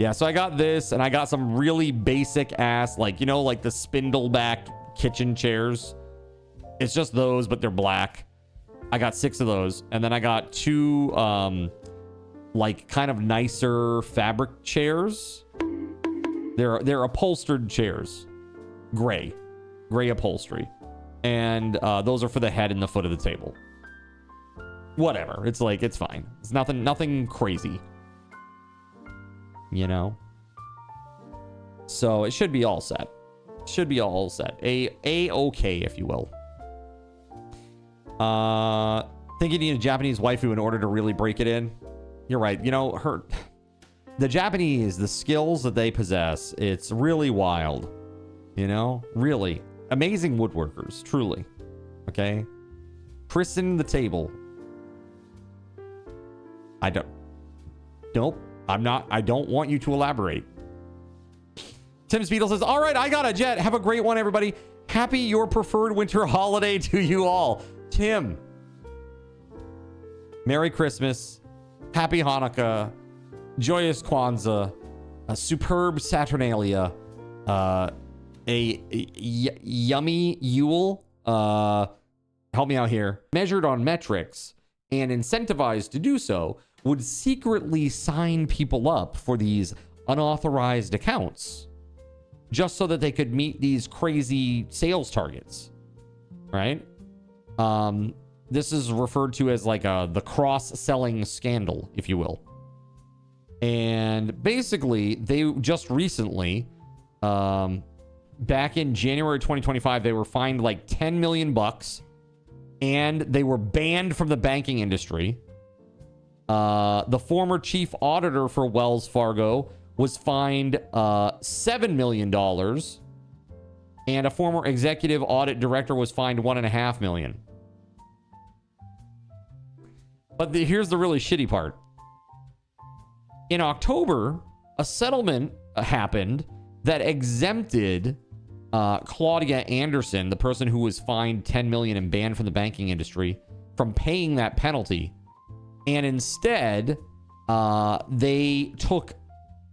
Yeah, so I got this, and I got some really basic ass, like, you know, like the spindle back kitchen chairs. It's just those, but they're black. I got 6 of those, and then I got 2 like kind of nicer fabric chairs. They're upholstered chairs. Gray upholstery. And those are for the head and the foot of the table. Whatever. It's like, it's fine. It's nothing crazy. You know? So it should be all set. Should be all set. A-okay, if you will. Think you need a Japanese waifu in order to really break it in? You're right. You know, the Japanese, the skills that they possess, it's really wild. You know? Really. Amazing woodworkers, truly. Okay? Christen the table. Nope. I don't want you to elaborate. TimSpeedle says, all right, I got a jet. Have a great one, everybody. Happy your preferred winter holiday to you all. Tim. Merry Christmas. Happy Hanukkah. Joyous Kwanzaa. A superb Saturnalia. Yummy Yule. Help me out here. Measured on metrics and incentivized to do so, would secretly sign people up for these unauthorized accounts just so that they could meet these crazy sales targets, right? This is referred to as like the cross-selling scandal, if you will. And basically, they just recently, back in January 2025, they were fined like $10 million, and they were banned from the banking industry. The former chief auditor for Wells Fargo was fined $7 million, and a former executive audit director was fined $1.5 million. But here's the really shitty part. In October, a settlement happened that exempted Claudia Anderson, the person who was fined $10 million and banned from the banking industry, from paying that penalty. And instead, they took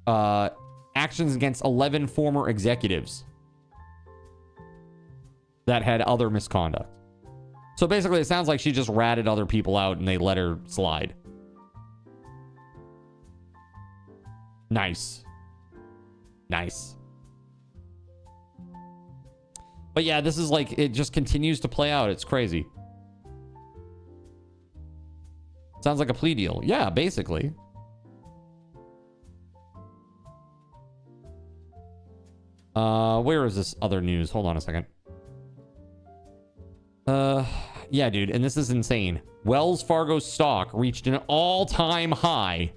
actions against 11 former executives that had other misconduct. So basically, it sounds like she just ratted other people out and they let her slide. Nice. Nice. But yeah, this is like, it just continues to play out. It's crazy. Sounds like a plea deal. Yeah, basically. Where is this other news? Hold on a second. Yeah, dude, and this is insane. Wells Fargo stock reached an all-time high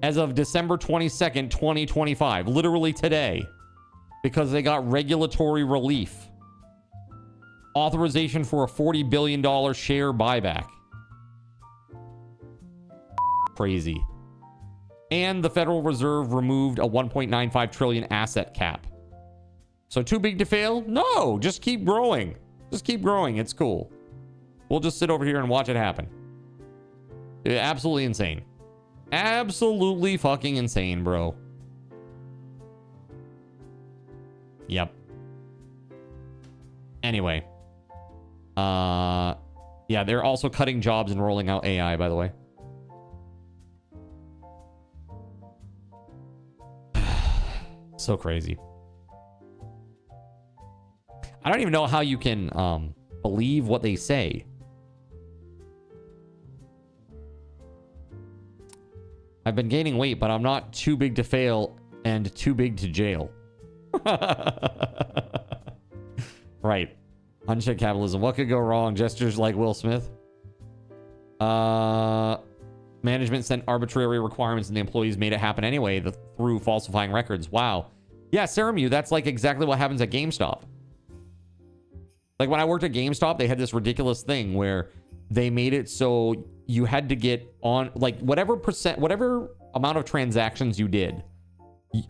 as of December 22nd, 2025. Literally today. Because they got regulatory relief. Authorization for a $40 billion share buyback. Crazy. And the Federal Reserve removed a 1.95 trillion asset cap. So too big to fail? No, just keep growing. Just keep growing. It's cool. We'll just sit over here and watch it happen. Absolutely insane. Absolutely fucking insane, bro. Yep. Anyway. Yeah, they're also cutting jobs and rolling out AI, by the way. So crazy. I don't even know how you can believe what they say. I've been gaining weight, but I'm not too big to fail and too big to jail. Right. Unchecked capitalism. What could go wrong? Gestures like Will Smith. Management sent arbitrary requirements and the employees made it happen anyway through falsifying records. Wow. Yeah, SimbaMusic, that's like exactly what happens at GameStop. Like when I worked at GameStop, they had this ridiculous thing where they made it so you had to get on, like whatever amount of transactions you did,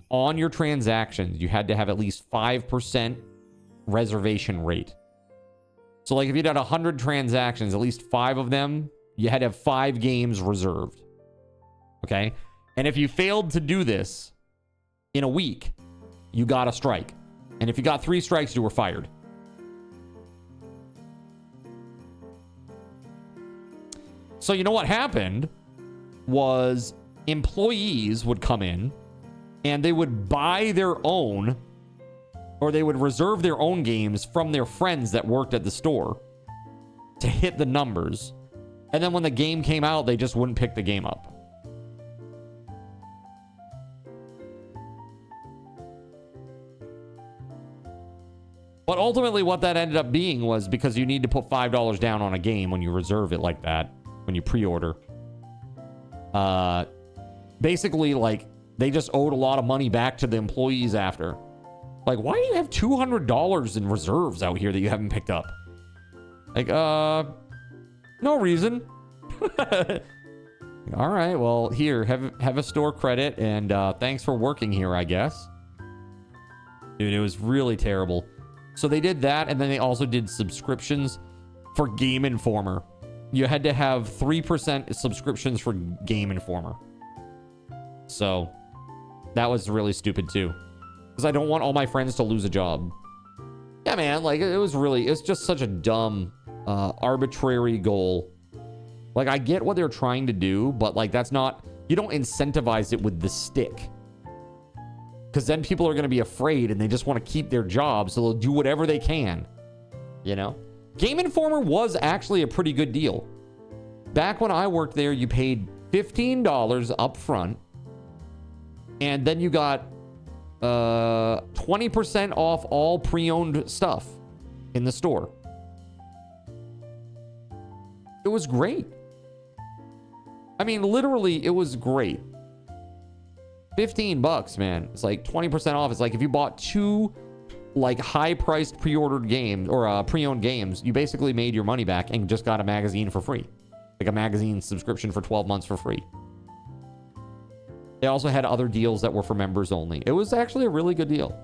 on your transactions, you had to have at least 5% reservation rate. So like if you had 100 transactions, at least 5 of them, you had to have 5 games reserved. Okay? And if you failed to do this in a week, you got a strike. And if you got 3 strikes, you were fired. So you know what happened was employees would come in and they would buy their own, or they would reserve their own games from their friends that worked at the store to hit the numbers. And then when the game came out, they just wouldn't pick the game up. But ultimately what that ended up being was, because you need to put $5 down on a game when you reserve it like that, when you pre-order. Basically, like, they just owed a lot of money back to the employees after. Like, why do you have $200 in reserves out here that you haven't picked up? Like, no reason. All right, well, here, have a store credit, and thanks for working here, I guess. Dude, it was really terrible. So they did that, and then they also did subscriptions for Game Informer. You had to have 3% subscriptions for Game Informer. So that was really stupid too, because I don't want all my friends to lose a job. Yeah, man, like it's just such a dumb, arbitrary goal. Like, I get what they're trying to do, but like, that's not, you don't incentivize it with the stick. Because then people are going to be afraid and they just want to keep their jobs, so they'll do whatever they can. You know? Game Informer was actually a pretty good deal. Back when I worked there, you paid $15 up front, and then you got 20% off all pre-owned stuff in the store. It was great. I mean, literally, it was great. $15, man. It's like 20% off. It's like if you bought 2 like high-priced pre-ordered games or pre-owned games, you basically made your money back and just got a magazine for free. like a magazine subscription for 12 months for free. They also had other deals that were for members only. It was actually a really good deal.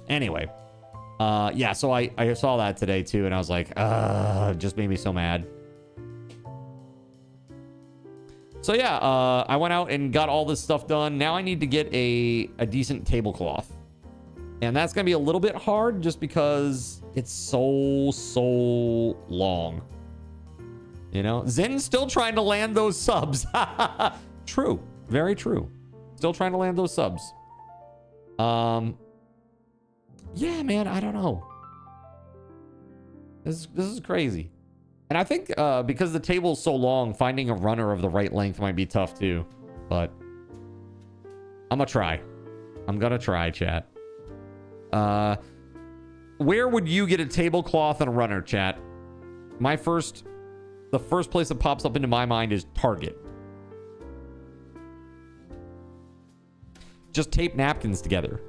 Anyway, yeah, so I saw that today too, and I was like, it just made me so mad. So yeah, I went out and got all this stuff done. Now I need to get a decent tablecloth. And that's going to be a little bit hard just because it's so long. You know, Zen's still trying to land those subs. True. Very true. Still trying to land those subs. Yeah, man, I don't know. This is crazy. And I think because the table's so long, finding a runner of the right length might be tough too. But I'm gonna try. I'm gonna try, chat. Where would you get a tablecloth and a runner, chat? The first place that pops up into my mind is Target. Just tape napkins together.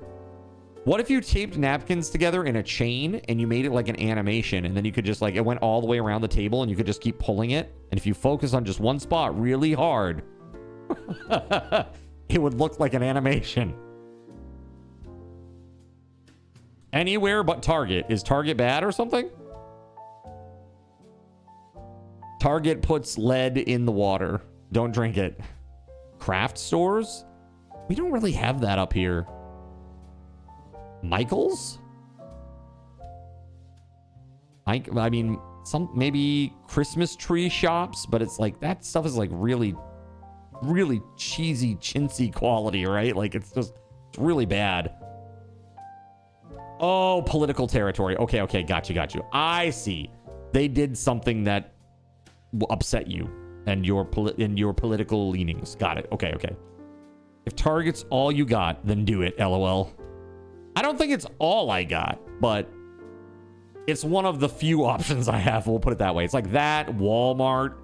What if you taped napkins together in a chain and you made it like an animation, and then you could just like, it went all the way around the table and you could just keep pulling it, and if you focus on just one spot really hard, it would look like an animation. Anywhere but Target. Is Target bad or something? Target puts lead in the water. Don't drink it. Craft stores? We don't really have that up here. Michael's? I mean, some maybe Christmas tree shops, but it's like that stuff is like really cheesy, chintzy quality, right? Like it's really bad. Oh, political territory. Okay, got you. I see. They did something that upset you and your political leanings. Got it. Okay. If Target's all you got, then do it, LOL. I don't think it's all I got, but it's one of the few options I have. We'll put it that way. It's like that, Walmart.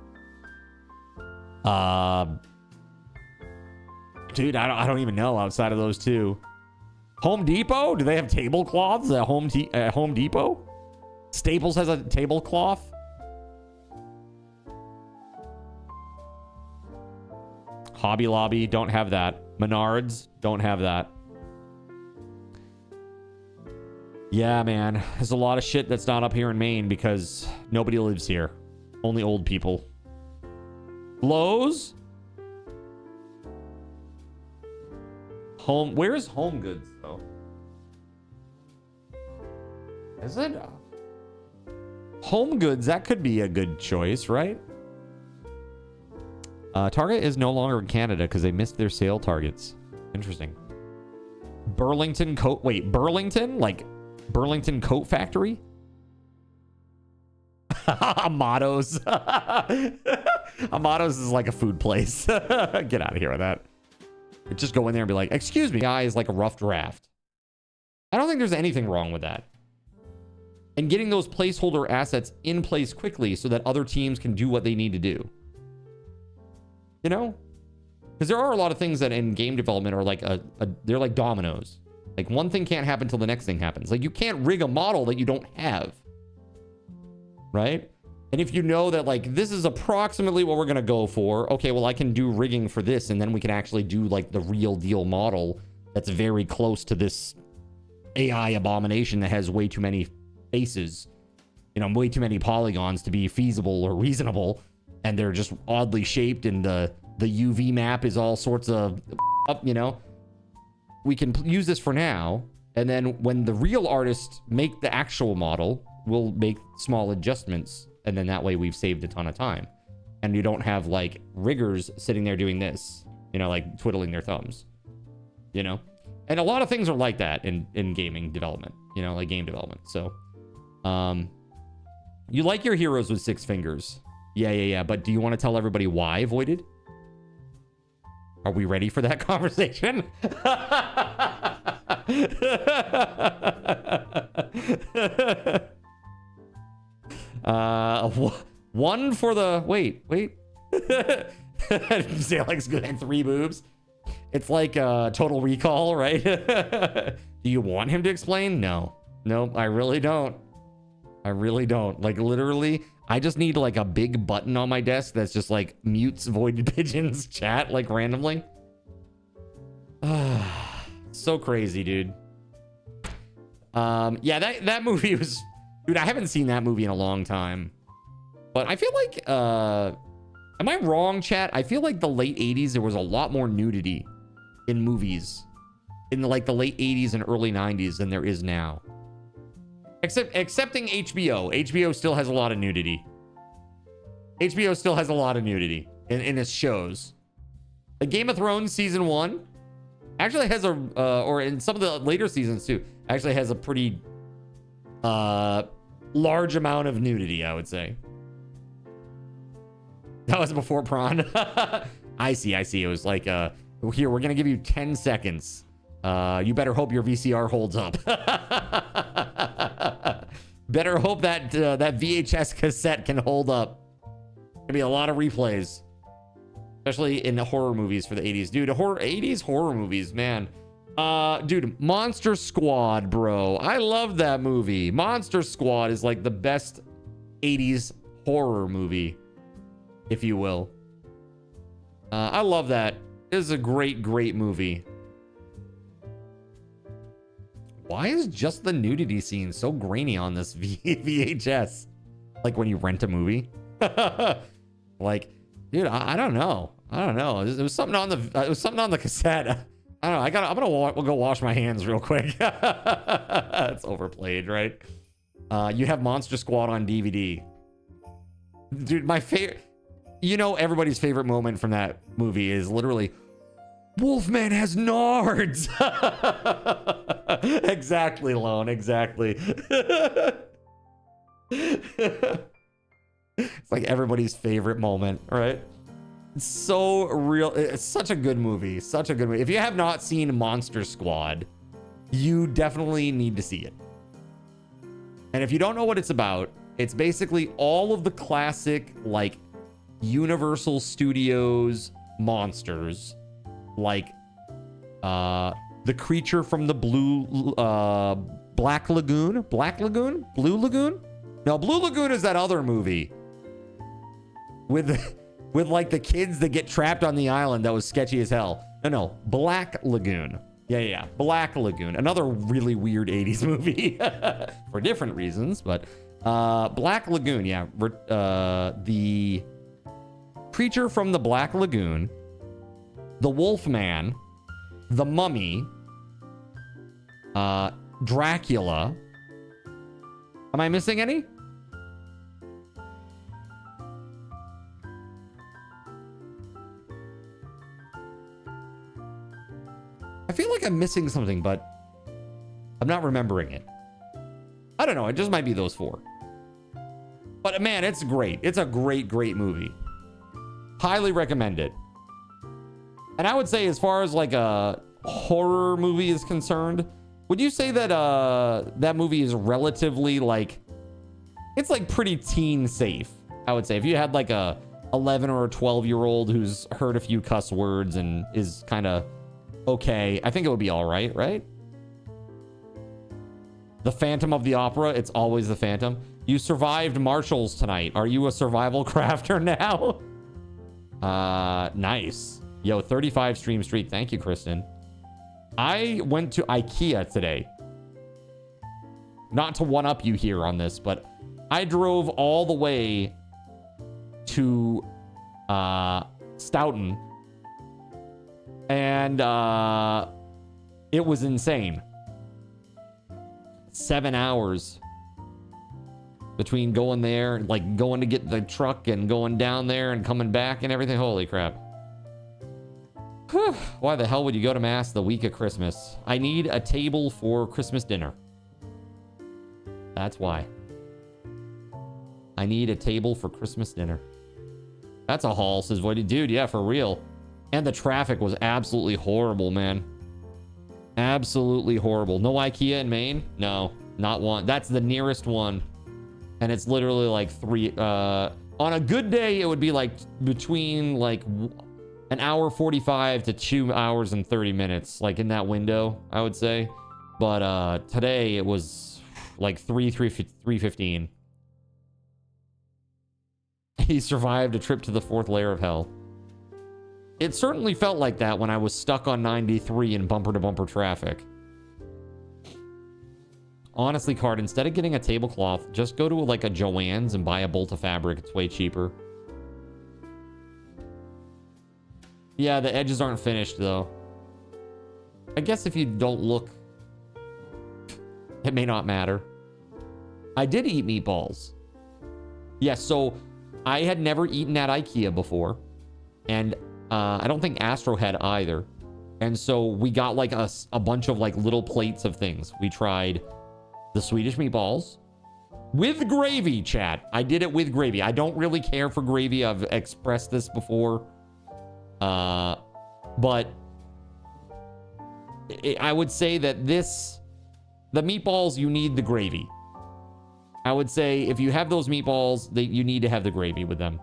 Dude, I don't even know outside of those two. Home Depot? Do they have tablecloths at Home Depot? Staples has a tablecloth. Hobby Lobby, don't have that. Menards, don't have that. Yeah, man. There's a lot of shit that's not up here in Maine because nobody lives here. Only old people. Lowe's? Where's Home Goods, though? Is it? Home Goods, that could be a good choice, right? Target is no longer in Canada because they missed their sale targets. Interesting. Burlington Coat... Wait, Burlington? Like, Burlington Coat Factory? Amados. Amados is like a food place. Get out of here with that. Just go in there and be like, excuse me, guy is like a rough draft. I don't think there's anything wrong with that. And getting those placeholder assets in place quickly so that other teams can do what they need to do. You know? Because there are a lot of things that in game development are like they're like dominoes. Like one thing can't happen until the next thing happens. Like you can't rig a model that you don't have. Right? And if you know that like this is approximately what we're going to go for, okay, well I can do rigging for this and then we can actually do like the real deal model that's very close to this AI abomination that has way too many faces, you know, way too many polygons to be feasible or reasonable, and they're just oddly shaped and the UV map is all sorts of up, you know. We can use this for now, and then when the real artists make the actual model, we'll make small adjustments, and then that way we've saved a ton of time. And you don't have like riggers sitting there doing this, you know, like twiddling their thumbs, you know. And a lot of things are like that in gaming development, you know, like game development. So you like your heroes with 6 fingers. Yeah. But do you want to tell everybody why Voided? Are we ready for that conversation? One for the... Wait. Zalek's good at 3 boobs. It's like Total Recall, right? Do you want him to explain? No, I really don't. I really don't. Like, literally, I just need like a big button on my desk that's just like mutes Voided Pigeons chat like randomly. So crazy, dude. Yeah, that movie was, dude, I haven't seen that movie in a long time. But I feel like, am I wrong, chat? I feel like the late 80s, there was a lot more nudity in movies in like the late 80s and early 90s than there is now. Excepting HBO. HBO still has a lot of nudity. HBO still has a lot of nudity in its shows. The Game of Thrones season 1 actually has a, or in some of the later seasons too, actually has a pretty large amount of nudity, I would say. That was before Prawn. I see. It was like, here, we're going to give you 10 seconds. You better hope your VCR holds up. Better hope that that VHS cassette can hold up. Gonna be a lot of replays, especially in the horror movies for the 80s. Dude, 80s horror movies, man. Dude, Monster Squad, bro. I love that movie. Monster Squad is like the best 80s horror movie, if you will. I love that. It is a great movie. Why is just the nudity scene so grainy on this VHS? Like when you rent a movie? Like, dude, I don't know. It was something on the cassette. I don't know. I'm gonna go wash my hands real quick. It's overplayed, right? You have Monster Squad on DVD. Dude, my favorite, you know, everybody's favorite moment from that movie is literally, Wolfman has nards. Exactly, Lone. Exactly. It's like everybody's favorite moment, right? It's so real. It's such a good movie. Such a good movie. If you have not seen Monster Squad, you definitely need to see it. And if you don't know what it's about, it's basically all of the classic, like, Universal Studios monsters, like the creature from the Black Lagoon. Blue Lagoon? No, Blue Lagoon is that other movie with like the kids that get trapped on the island that was sketchy as hell. No, Black Lagoon. Yeah, Black Lagoon, another really weird 80s movie for different reasons, but Black Lagoon, yeah. The creature from the Black Lagoon, the Wolfman, the Mummy, Dracula. Am I missing any? I feel like I'm missing something, but I'm not remembering it. I don't know. It just might be those 4. But man, it's great. It's a great movie. Highly recommend it. And I would say, as far as like a horror movie is concerned, would you say that that movie is relatively like, it's like pretty teen safe? I would say if you had like a 11 or a 12-year-old who's heard a few cuss words and is kind of okay, I think it would be all right, right? The Phantom of the Opera, it's always the Phantom. You survived Marshalls tonight. Are you a survival crafter now? Nice. Yo, 35 stream streak. Thank you, Kristen. I went to IKEA today. Not to one-up you here on this, but I drove all the way to Stoughton, and it was insane. 7 hours between going there, like going to get the truck and going down there and coming back and everything. Holy crap. Whew. Why the hell would you go to mass the week of Christmas? I need a table for Christmas dinner. That's why. I need a table for Christmas dinner. That's a haul, says Voided. Dude, yeah, for real. And the traffic was absolutely horrible, man. Absolutely horrible. No IKEA in Maine? No, not one. That's the nearest one. And it's literally like 3... on a good day, it would be like between like an hour 45 to 2 hours and 30 minutes. Like in that window, I would say. But today it was like 315. He survived a trip to the 4th layer of hell. It certainly felt like that when I was stuck on 93 in bumper-to-bumper traffic. Honestly, Card, instead of getting a tablecloth, just go to like a Joann's and buy a bolt of fabric. It's way cheaper. Yeah, the edges aren't finished, though. I guess if you don't look, it may not matter. I did eat meatballs. Yeah, so I had never eaten at IKEA before. And I don't think Astro had either. And so we got like a bunch of like little plates of things. We tried the Swedish meatballs with gravy, chat. I did it with gravy. I don't really care for gravy. I've expressed this before. But I would say that the meatballs, you need the gravy. I would say if you have those meatballs, you need to have the gravy with them.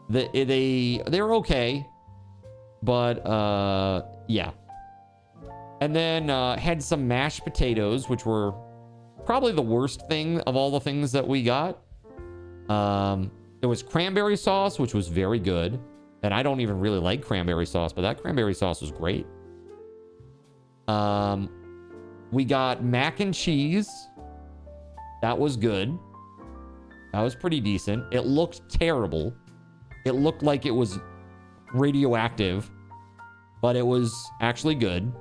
They're okay, but yeah. And then had some mashed potatoes, which were probably the worst thing of all the things that we got. There was cranberry sauce, which was very good. And I don't even really like cranberry sauce, but that cranberry sauce was great. We got mac and cheese. That was good. That was pretty decent. It looked terrible. It looked like it was radioactive, but it was actually good.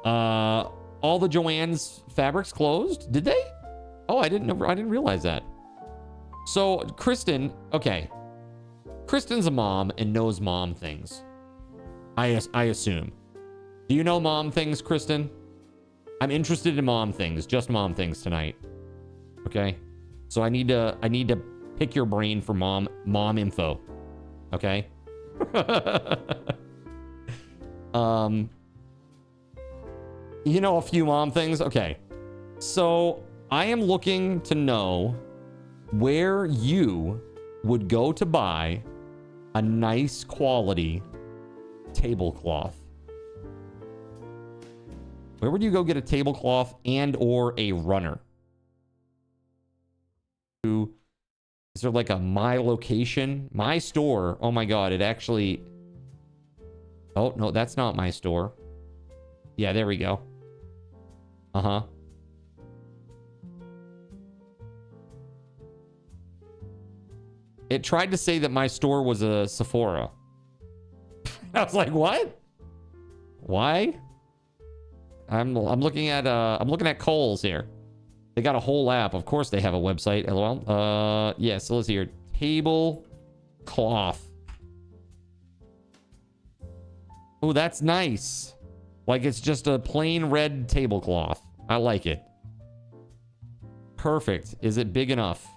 All the Joann's fabrics closed. Did they? Oh, I didn't realize that. So Kristen, okay. Kristen's a mom and knows mom things. I assume. Do you know mom things, Kristen? I'm interested in mom things, just mom things tonight. Okay? So I need to pick your brain for mom info. Okay? You know a few mom things? Okay. So I am looking to know where you would go to buy a nice quality tablecloth. Where would you go get a tablecloth and or a runner? Is there like a my location? My store. Oh my God, it actually... Oh, no, that's not my store. Yeah, there we go. Uh-huh. It tried to say that my store was a Sephora. I was like, what? Why? I'm looking at Kohl's here. They got a whole app. Of course they have a website. LOL. Yeah, so let's see here. Tablecloth. Oh, that's nice. Like it's just a plain red tablecloth. I like it. Perfect. Is it big enough?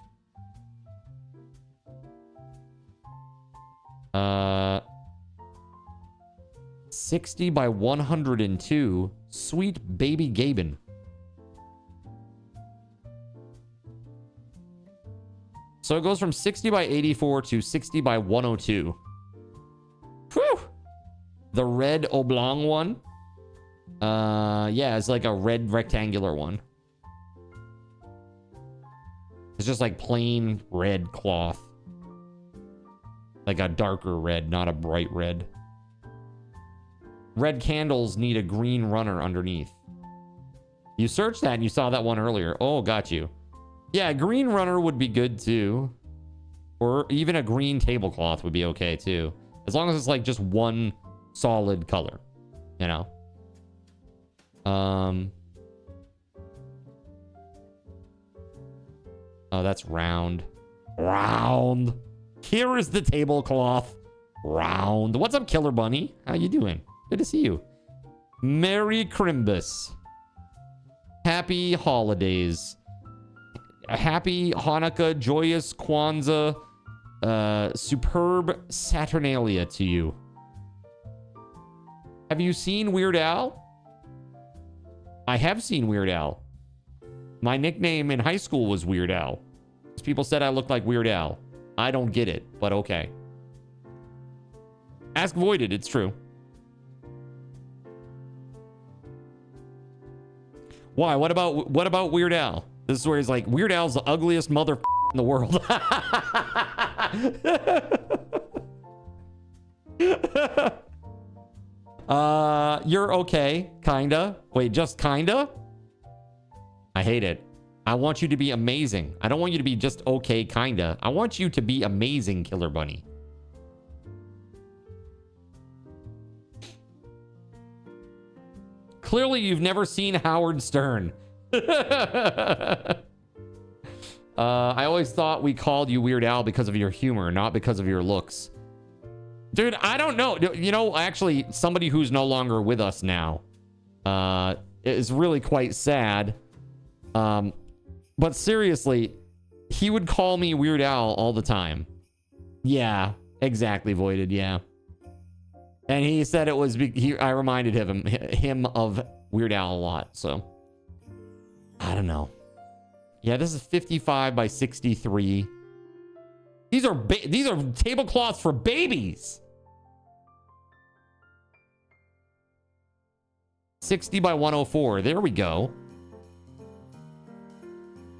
60 by 102. Sweet baby Gaben. So it goes from 60 by 84 to 60 by 102. Whew! The red oblong one. Yeah, it's like a red rectangular one. It's just like plain red cloth. Like a darker red, not a bright red. Red candles need a green runner underneath. You searched that and you saw that one earlier. Oh, got you. Yeah, green runner would be good too. Or even a green tablecloth would be okay too. As long as it's like just one solid color, you know? Oh, that's round. Round. Here is the tablecloth. Round. What's up, Killer Bunny? How you doing? Good to see you. Merry Crimbus. Happy holidays. Happy Hanukkah, joyous Kwanzaa, superb Saturnalia to you. Have you seen Weird Al? I have seen Weird Al. My nickname in high school was Weird Al. People said I looked like Weird Al. I don't get it, but okay. Ask Voided, it's true. Why? What about Weird Al? This is where he's like, Weird Al's the ugliest mother in the world. You're okay, kinda. Wait, just kinda? I hate it. I want you to be amazing. I don't want you to be just okay, kinda. I want you to be amazing, Killer Bunny. Clearly, you've never seen Howard Stern. I always thought we called you Weird Al because of your humor, not because of your looks. Dude, I don't know. You know, actually, somebody who's no longer with us now is really quite sad. But seriously, he would call me Weird Al all the time. Yeah, exactly, Voided, yeah. And he said it was, I reminded him of Weird Al a lot, so. I don't know. Yeah, this is 55 by 63. These are tablecloths for babies. 60 by 104. There we go.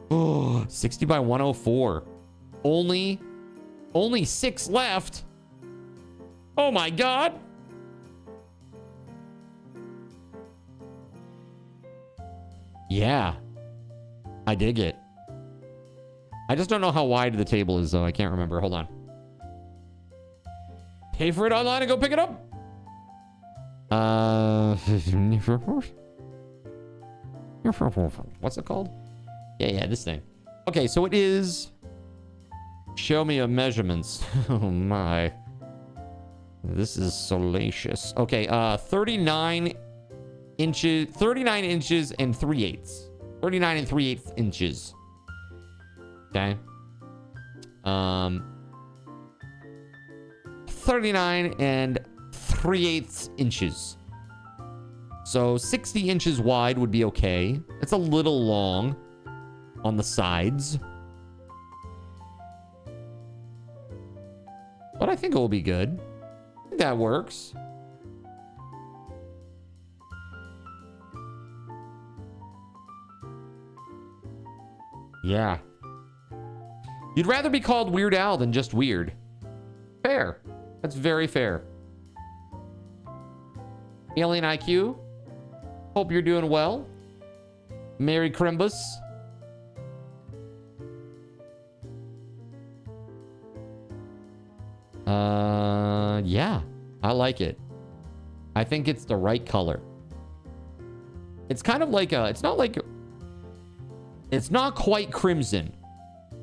Oh, 60 by 104. Only 6 left. Oh my God. Yeah. I dig it. I just don't know how wide the table is, though. I can't remember. Hold on. Pay for it online and go pick it up. What's it called? Yeah, this thing. Okay, so it is... Show me your measurements. Oh, my. This is salacious. Okay, 39 inches and 3/8. 39 and 3/8 inches. Okay. 39 and 3/8 inches. So 60 inches wide would be okay. It's a little long on the sides. But I think it will be good. I think that works. Yeah. You'd rather be called Weird Al than just weird. Fair. That's very fair. Alien IQ. Hope you're doing well. Merry Crimbus. Yeah. I like it. I think it's the right color. It's kind of like it's not quite crimson,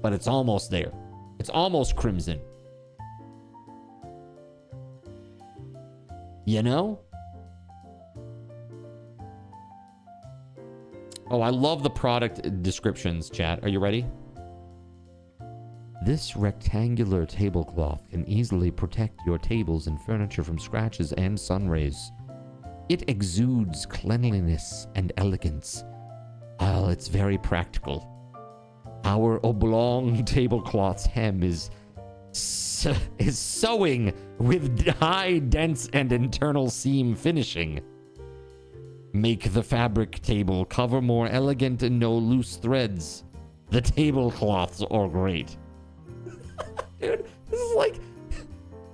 but it's almost there. It's almost crimson. You know? Oh, I love the product descriptions, chat. Are you ready? This rectangular tablecloth can easily protect your tables and furniture from scratches and sun rays. It exudes cleanliness and elegance. While it's very practical. Our oblong tablecloth's hem is sewing with high, dense, and internal seam finishing. Make the fabric table cover more elegant and no loose threads. The tablecloths are great. Dude, this is like...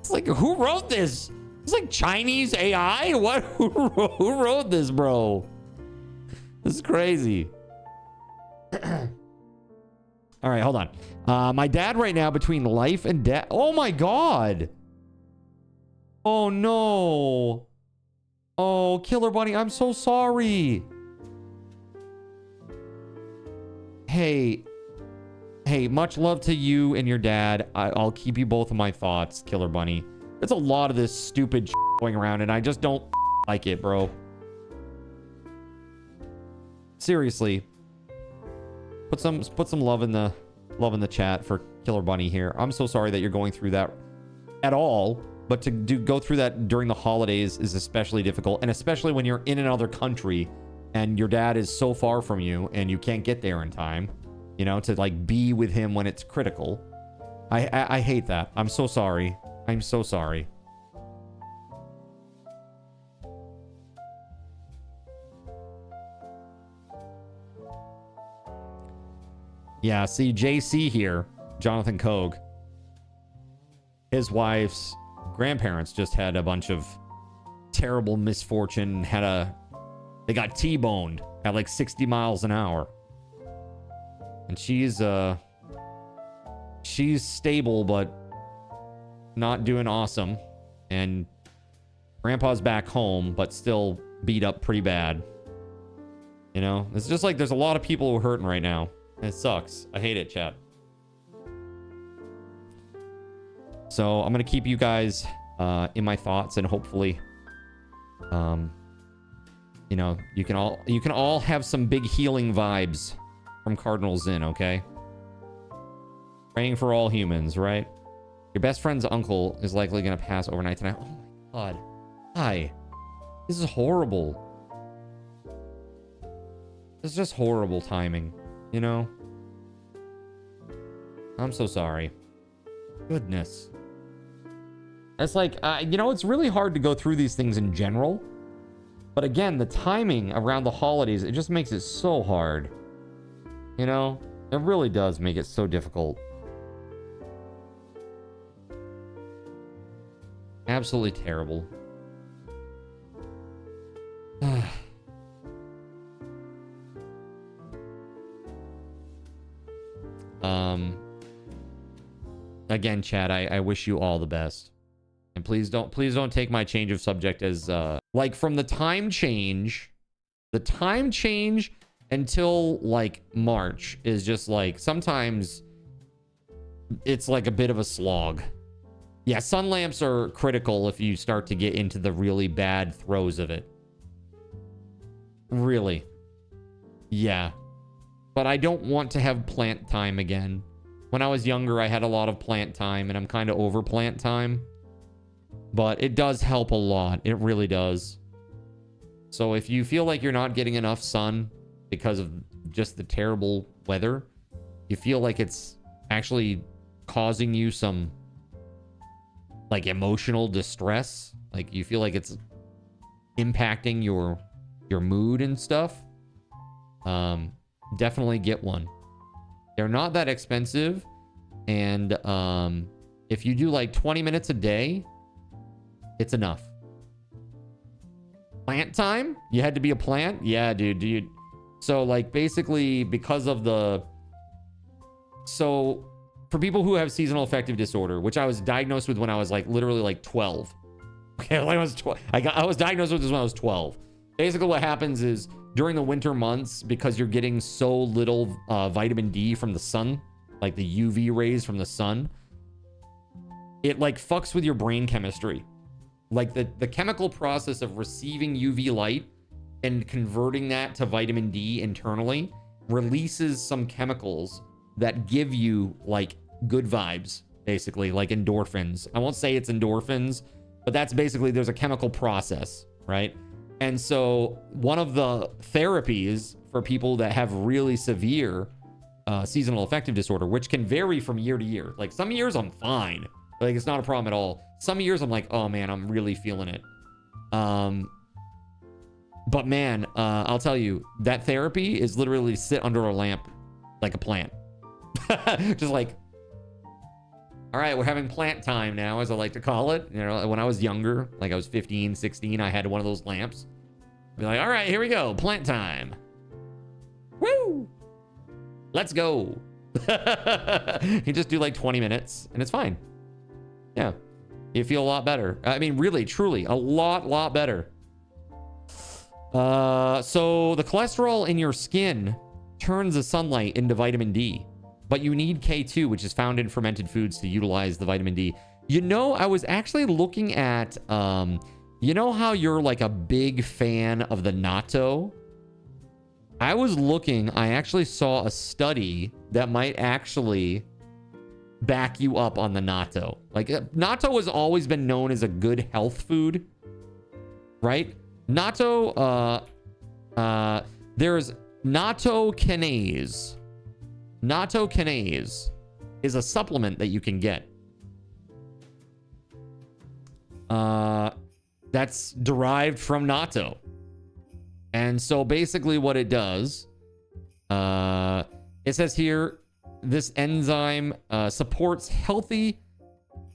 It's like, who wrote this? It's like Chinese AI? What? Who wrote this, bro? This is crazy. All right, hold on. My dad right now between life and death. Oh my God. Oh no. Oh, Killer Bunny, I'm so sorry. Hey, much love to you and your dad. I'll keep you both in my thoughts, Killer Bunny. There's a lot of this stupid shit going around and I just don't like it, bro. Seriously. Put some love in the chat for Killer Bunny here. I'm so sorry that you're going through that at all, but to go through that during the holidays is especially difficult, and especially when you're in another country and your dad is so far from you and you can't get there in time, you know, to like be with him when it's critical. I hate that. I'm so sorry. I'm so sorry. Yeah, see, JC here, Jonathan Koch, his wife's grandparents just had a bunch of terrible misfortune. They got T-boned at like 60 miles an hour. And she's stable, but not doing awesome. And grandpa's back home, but still beat up pretty bad. You know, it's just like there's a lot of people who are hurting right now. And it sucks. I hate it, chat. So I'm gonna keep you guys in my thoughts, and hopefully, you know, you can all have some big healing vibes from Cardinal Zin, okay? Praying for all humans, right? Your best friend's uncle is likely gonna pass overnight tonight. Oh my god. Hi. This is horrible. This is just horrible timing, you know? I'm so sorry. Goodness. It's like, you know, it's really hard to go through these things in general. But again, the timing around the holidays, it just makes it so hard. You know? It really does make it so difficult. Absolutely terrible. Again, chat, I wish you all the best. And please don't take my change of subject as like from the time change until like March is just like sometimes it's like a bit of a slog. Yeah, sun lamps are critical if you start to get into the really bad throes of it. Really. Yeah. But I don't want to have plant time again. When I was younger, I had a lot of plant time, and I'm kind of over plant time. But it does help a lot. It really does. So if you feel like you're not getting enough sun because of just the terrible weather, you feel like it's actually causing you some like emotional distress, like you feel like it's impacting your mood and stuff, definitely get one. They're not that expensive, and if you do like 20 minutes a day, it's enough. Plant time? You had to be a plant? Yeah, dude. So like basically because of so for people who have seasonal affective disorder, which I was diagnosed with when I was like literally like 12. Okay, when I was 12. I was diagnosed with this when I was 12. Basically what happens is during the winter months, because you're getting so little vitamin D from the sun, like the UV rays from the sun, it like fucks with your brain chemistry. Like the chemical process of receiving UV light and converting that to vitamin D internally releases some chemicals that give you like good vibes, basically, like endorphins. I won't say it's endorphins, but that's basically, there's a chemical process, right? And so one of the therapies for people that have really severe seasonal affective disorder, which can vary from year to year. Like some years I'm fine. Like it's not a problem at all. Some years I'm like, oh man, I'm really feeling it. But man, I'll tell you, that therapy is literally sit under a lamp like a plant. Just like, all right, we're having plant time now, as I like to call it. You know, when I was younger, like I was 15, 16, I had one of those lamps. Be like, all right, here we go, plant time. Woo! Let's go. You just do like 20 minutes and it's fine. Yeah, you feel a lot better. I mean, really, truly, a lot better. So the cholesterol in your skin turns the sunlight into vitamin D. But you need K2, which is found in fermented foods, to utilize the vitamin D. You know, I was actually looking at, you know how you're like a big fan of the natto? I was looking, I actually saw a study that might actually back you up on the natto. Like, natto has always been known as a good health food, right? Natto, there's natto kinase. Natto kinase is a supplement that you can get. That's derived from natto. And so basically what it does, it says here, this enzyme supports healthy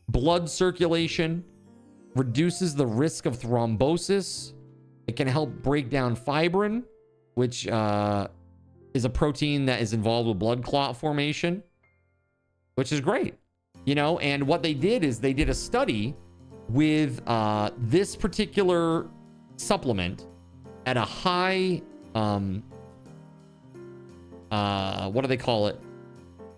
blood circulation, reduces the risk of thrombosis. It can help break down fibrin, which is a protein that is involved with blood clot formation, which is great. You know, and what they did is they did a study with this particular supplement at a high, what do they call it?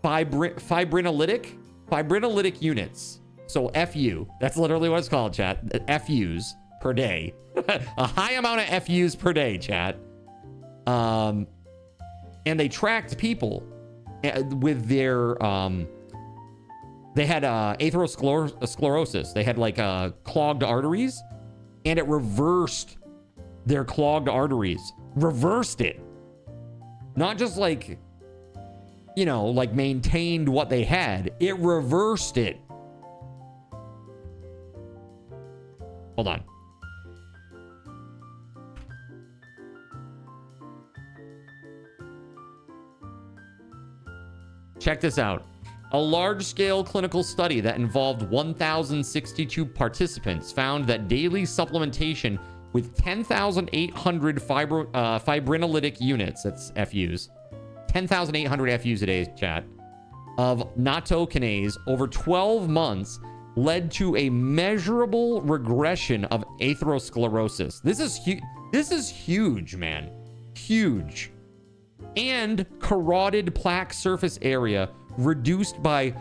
Fibrinolytic units. So FU, that's literally what it's called, chat. FUs per day. A high amount of FUs per day, chat. And they tracked people with their, they had atherosclerosis. They had like clogged arteries, and it reversed their clogged arteries. Reversed it. Not just like, you know, like maintained what they had. It reversed it. Hold on. Check this out. A large-scale clinical study that involved 1,062 participants found that daily supplementation with 10,800 fibrinolytic units, that's FUs, 10,800 FUs a day, chat, of nattokinase over 12 months led to a measurable regression of atherosclerosis. This is huge, man. Huge. And carotid plaque surface area reduced by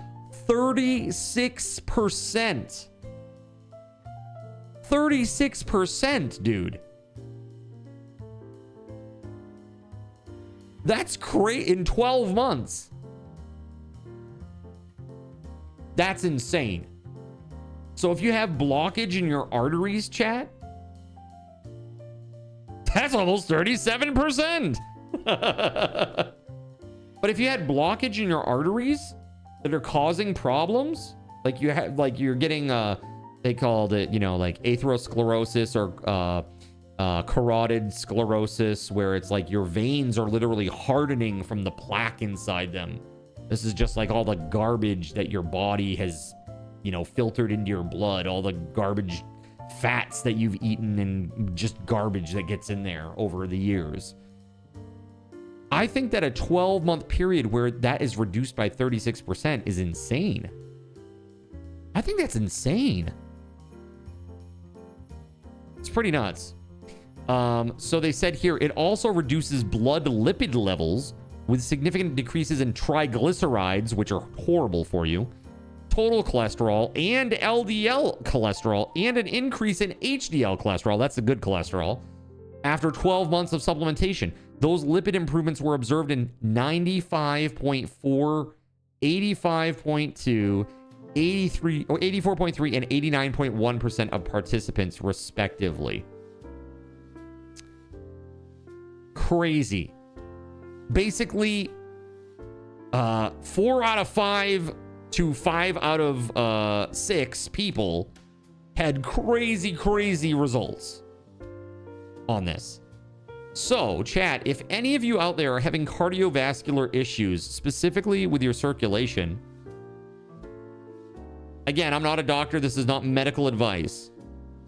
36%. 36%, dude. That's crazy. In 12 months. That's insane. So if you have blockage in your arteries, chat, that's almost 37%. But if you had blockage in your arteries that are causing problems, like you have, like you're getting, they called it, you know, like atherosclerosis or carotid sclerosis, where it's like your veins are literally hardening from the plaque inside them. This is just like all the garbage that your body has, you know, filtered into your blood, all the garbage fats that you've eaten and just garbage that gets in there over the years. I think that a 12-month period where that is reduced by 36% is insane. I think that's insane. It's pretty nuts. So they said here, it also reduces blood lipid levels with significant decreases in triglycerides, which are horrible for you, total cholesterol, and LDL cholesterol, and an increase in HDL cholesterol. That's the good cholesterol. After 12 months of supplementation, those lipid improvements were observed in 95.4, 85.2, 83 or 84.3 and 89.1% of participants respectively. Crazy. Basically, 4 out of 5 to 5 out of 6 people had crazy results on this. So, chat, if any of you out there are having cardiovascular issues, specifically with your circulation, again, I'm not a doctor, this is not medical advice,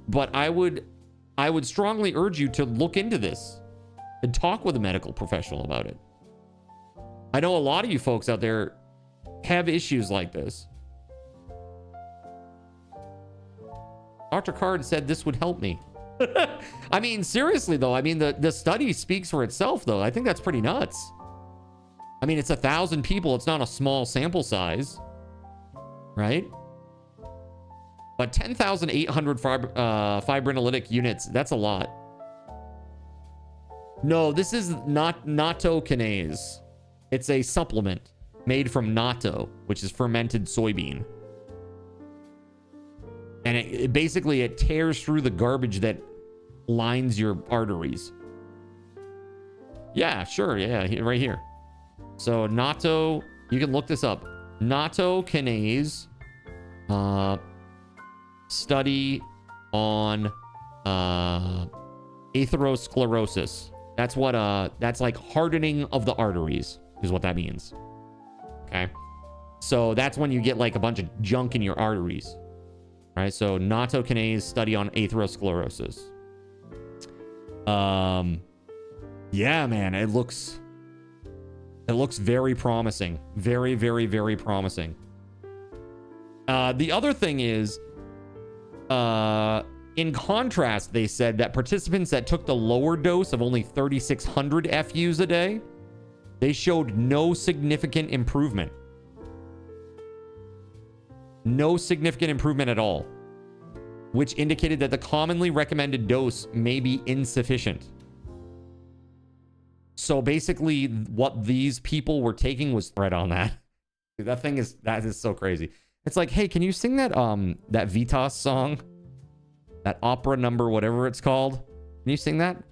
but I would strongly urge you to look into this and talk with a medical professional about it. I know a lot of you folks out there have issues like this. Dr. Card said this would help me. I mean, seriously though, I mean, the study speaks for itself though. I think that's pretty nuts. I mean, it's 1,000 people. It's not a small sample size, right? But 10,800 fibrinolytic units, that's a lot. No, this is not nattokinase. It's a supplement made from natto, which is fermented soybean. And it basically, it tears through the garbage that lines your arteries. Yeah, sure. Yeah, right here. So natto, you can look this up. Nattokinase study on atherosclerosis. That's what that's like hardening of the arteries is what that means. Okay. So that's when you get like a bunch of junk in your arteries. Right? So Nato Kane's study on atherosclerosis. Yeah, man, it looks very promising. Very, very, very promising. The other thing is, in contrast, they said that participants that took the lower dose of only 3,600 FUs a day, they showed no significant improvement. No significant improvement at all, which indicated that the commonly recommended dose may be insufficient. So basically, what these people were taking was right on that. Dude, that is so crazy. It's like, hey, can you sing that that Vitas song? That opera number, whatever it's called. Can you sing that?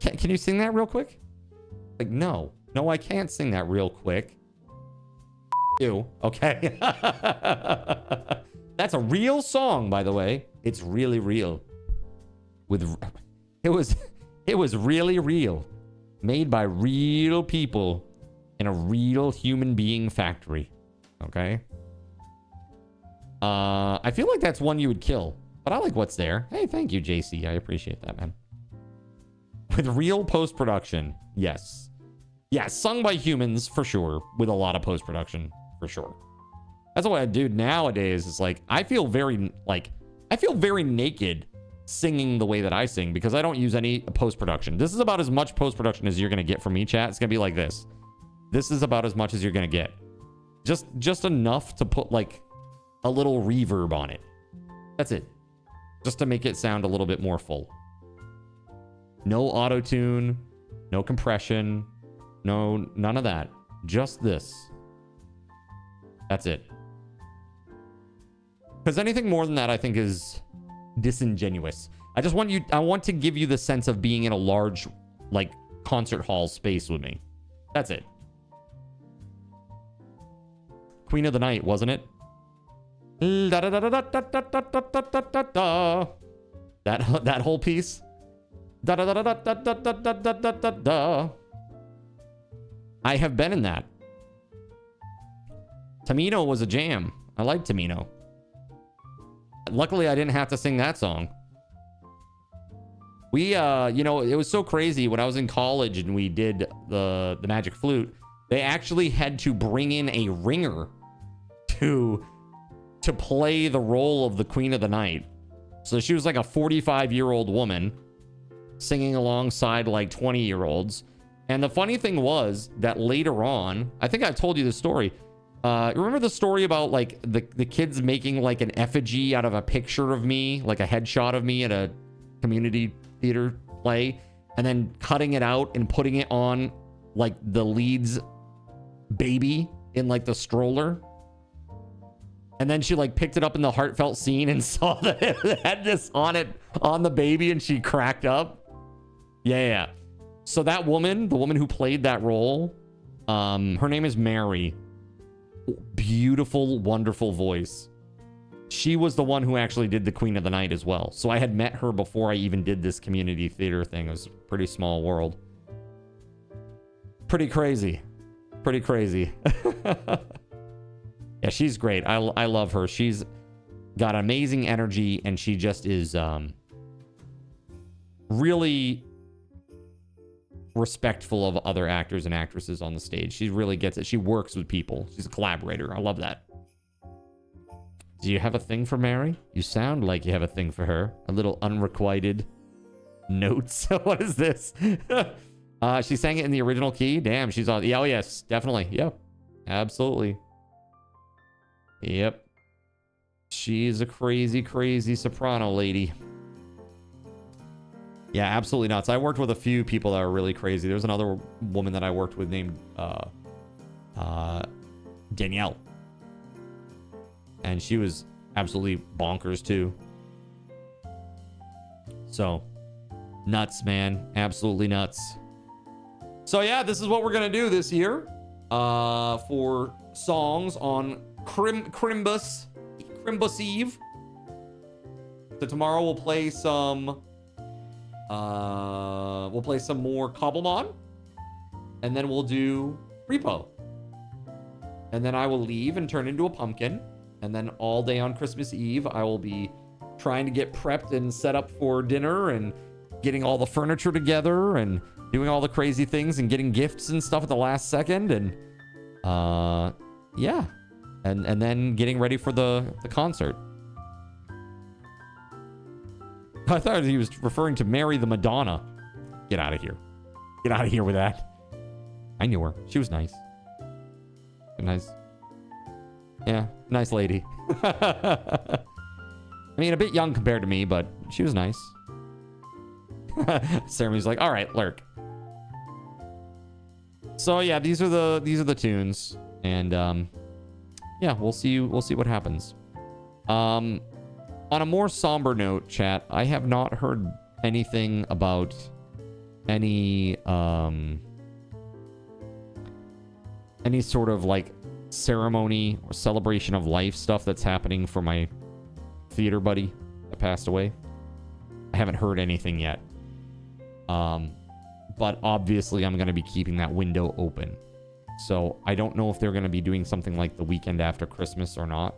Can you sing that real quick? Like, no, I can't sing that real quick. You, okay? That's a real song, by the way. It's really real. It was really real, made by real people in a real human being factory. Okay. I feel like that's one you would kill, but I like what's there. Hey, thank you, JC. I appreciate that, man. With real post-production, yes. Yeah, sung by humans, for sure. With a lot of post-production, for sure. That's what I do nowadays. It's like, I feel very naked singing the way that I sing because I don't use any post-production. This is about as much post-production as you're going to get from me, chat. It's going to be like this. This is about as much as you're going to get. Just enough to put like a little reverb on it. That's it. Just to make it sound a little bit more full. No auto-tune, no compression, none of that. Just this. That's it. Because anything more than that, I think, is disingenuous. I want to give you the sense of being in a large, like, concert hall space with me. That's it. Queen of the Night, wasn't it? That whole piece. I have been in that. Tamino was a jam. I like Tamino. Luckily, I didn't have to sing that song. We, you know, it was so crazy when I was in college and we did the Magic Flute. They actually had to bring in a ringer to play the role of the Queen of the Night. So she was like a 45-year-old woman singing alongside like 20-year-olds. And the funny thing was that later on, I think I've told you this story. Remember the story about like the kids making like an effigy out of a picture of me, like a headshot of me at a community theater play, and then cutting it out and putting it on like the lead's baby in like the stroller? And then she like picked it up in the heartfelt scene and saw that it had this on it, on the baby, and she cracked up. Yeah. So that woman, the woman who played that role, her name is Mary. Beautiful, wonderful voice. She was the one who actually did the Queen of the Night as well. So I had met her before I even did this community theater thing. It was a pretty small world. Pretty crazy. Pretty crazy. Yeah, she's great. I love her. She's got amazing energy, and she just is really respectful of other actors and actresses on the stage. She really gets it. She works with people. She's a collaborator. I love that. Do you have a thing for Mary? You sound like you have a thing for her. A little unrequited notes. What is this? She sang it in the original key. Damn, she's on. Yeah, oh yes, definitely. Yep, absolutely. Yep. She's a crazy, crazy soprano lady. Yeah, absolutely nuts. I worked with a few people that are really crazy. There's another woman that I worked with named Danielle. And she was absolutely bonkers too. So, nuts, man. Absolutely nuts. So yeah, this is what we're going to do this year for songs on Crimbus Eve. So tomorrow we'll play some We'll play some more Cobblemon. And then we'll do Repo. And then I will leave and turn into a pumpkin. And then all day on Christmas Eve, I will be trying to get prepped and set up for dinner and getting all the furniture together and doing all the crazy things and getting gifts and stuff at the last second. And yeah. And then getting ready for the concert. I thought he was referring to Mary the Madonna. Get out of here. Get out of here with that. I knew her. She was nice. Nice. Yeah, nice lady. I mean, a bit young compared to me, but she was nice. Ceremony's like, all right, lurk. So yeah, these are the tunes, and yeah, we'll see what happens. On a more somber note, chat, I have not heard anything about any sort of like ceremony or celebration of life stuff that's happening for my theater buddy that passed away. I haven't heard anything yet. But obviously I'm going to be keeping that window open. So I don't know if they're going to be doing something like the weekend after Christmas or not.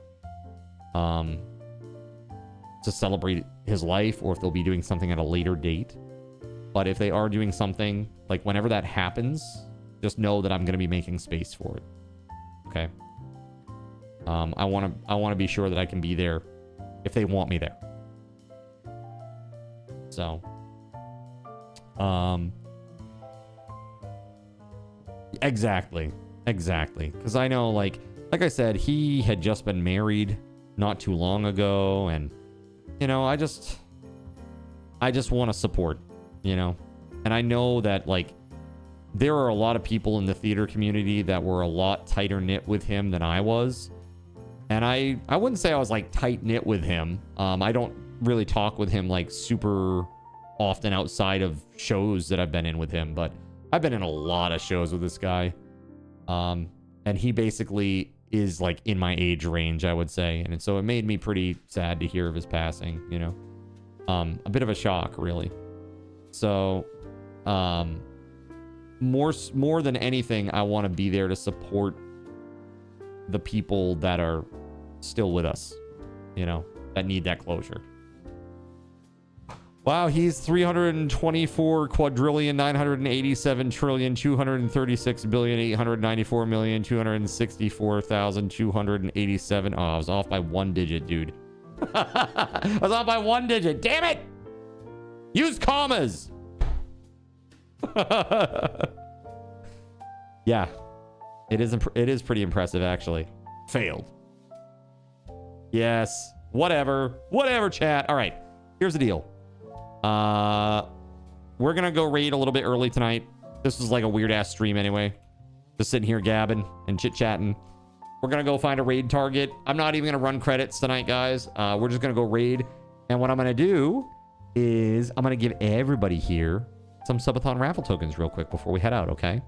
To celebrate his life, or if they'll be doing something at a later date. But if they are doing something, like whenever that happens, just know that I'm going to be making space for it. Okay. I want to be sure that I can be there if they want me there. So, exactly. Because I know, like I said, he had just been married not too long ago, and you know, I just want to support, you know, and I know that like there are a lot of people in the theater community that were a lot tighter knit with him than I was. And I wouldn't say I was like tight knit with him. I don't really talk with him like super often outside of shows that I've been in with him, but I've been in a lot of shows with this guy. And he basically is like in my age range, I would say. And so it made me pretty sad to hear of his passing, you know. A bit of a shock, really. So, more than anything, I want to be there to support the people that are still with us, you know, that need that closure. Wow, he's 324 quadrillion 987 trillion 236 billion 894 million 264,287. Oh, I was off by one digit, dude. I was off by one digit. Damn it! Use commas. Yeah, it is pretty impressive, actually. Failed. Yes. Whatever, chat. All right. Here's the deal. We're gonna go raid a little bit early tonight. This was like a weird ass stream anyway. Just sitting here gabbing and chit chatting. We're gonna go find a raid target. I'm not even gonna run credits tonight, guys. We're just gonna go raid. And what I'm gonna do is I'm gonna give everybody here some subathon raffle tokens real quick before we head out, okay?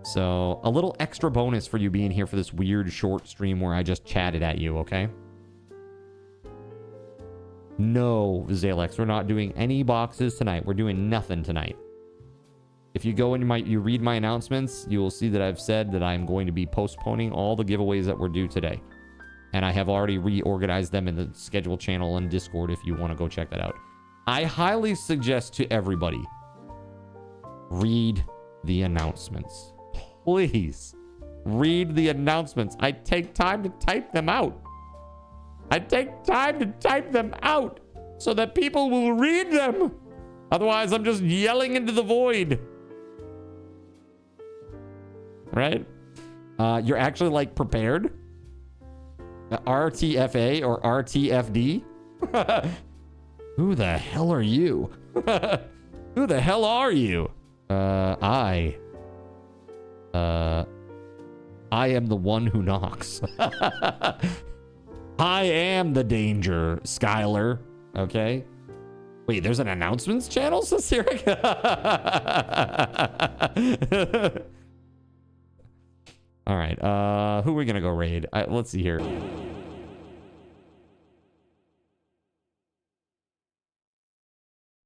So a little extra bonus for you being here for this weird short stream where I just chatted at you, okay? No, Zalex, we're not doing any boxes tonight. We're doing nothing tonight. If you go and you read my announcements, you will see that I've said that I'm going to be postponing all the giveaways that were due today. And I have already reorganized them in the schedule channel and Discord if you want to go check that out. I highly suggest to everybody, read the announcements. Please, read the announcements. I take time to type them out. I take time to type them out so that people will read them. Otherwise, I'm just yelling into the void. Right? You're actually like prepared? RTFA or RTFD? Who the hell are you? Who the hell are you? I am the one who knocks. I am the danger, Skylar. Okay. Wait, there's an announcements channel, says Eric? All right. Who are we gonna go raid? Let's see here.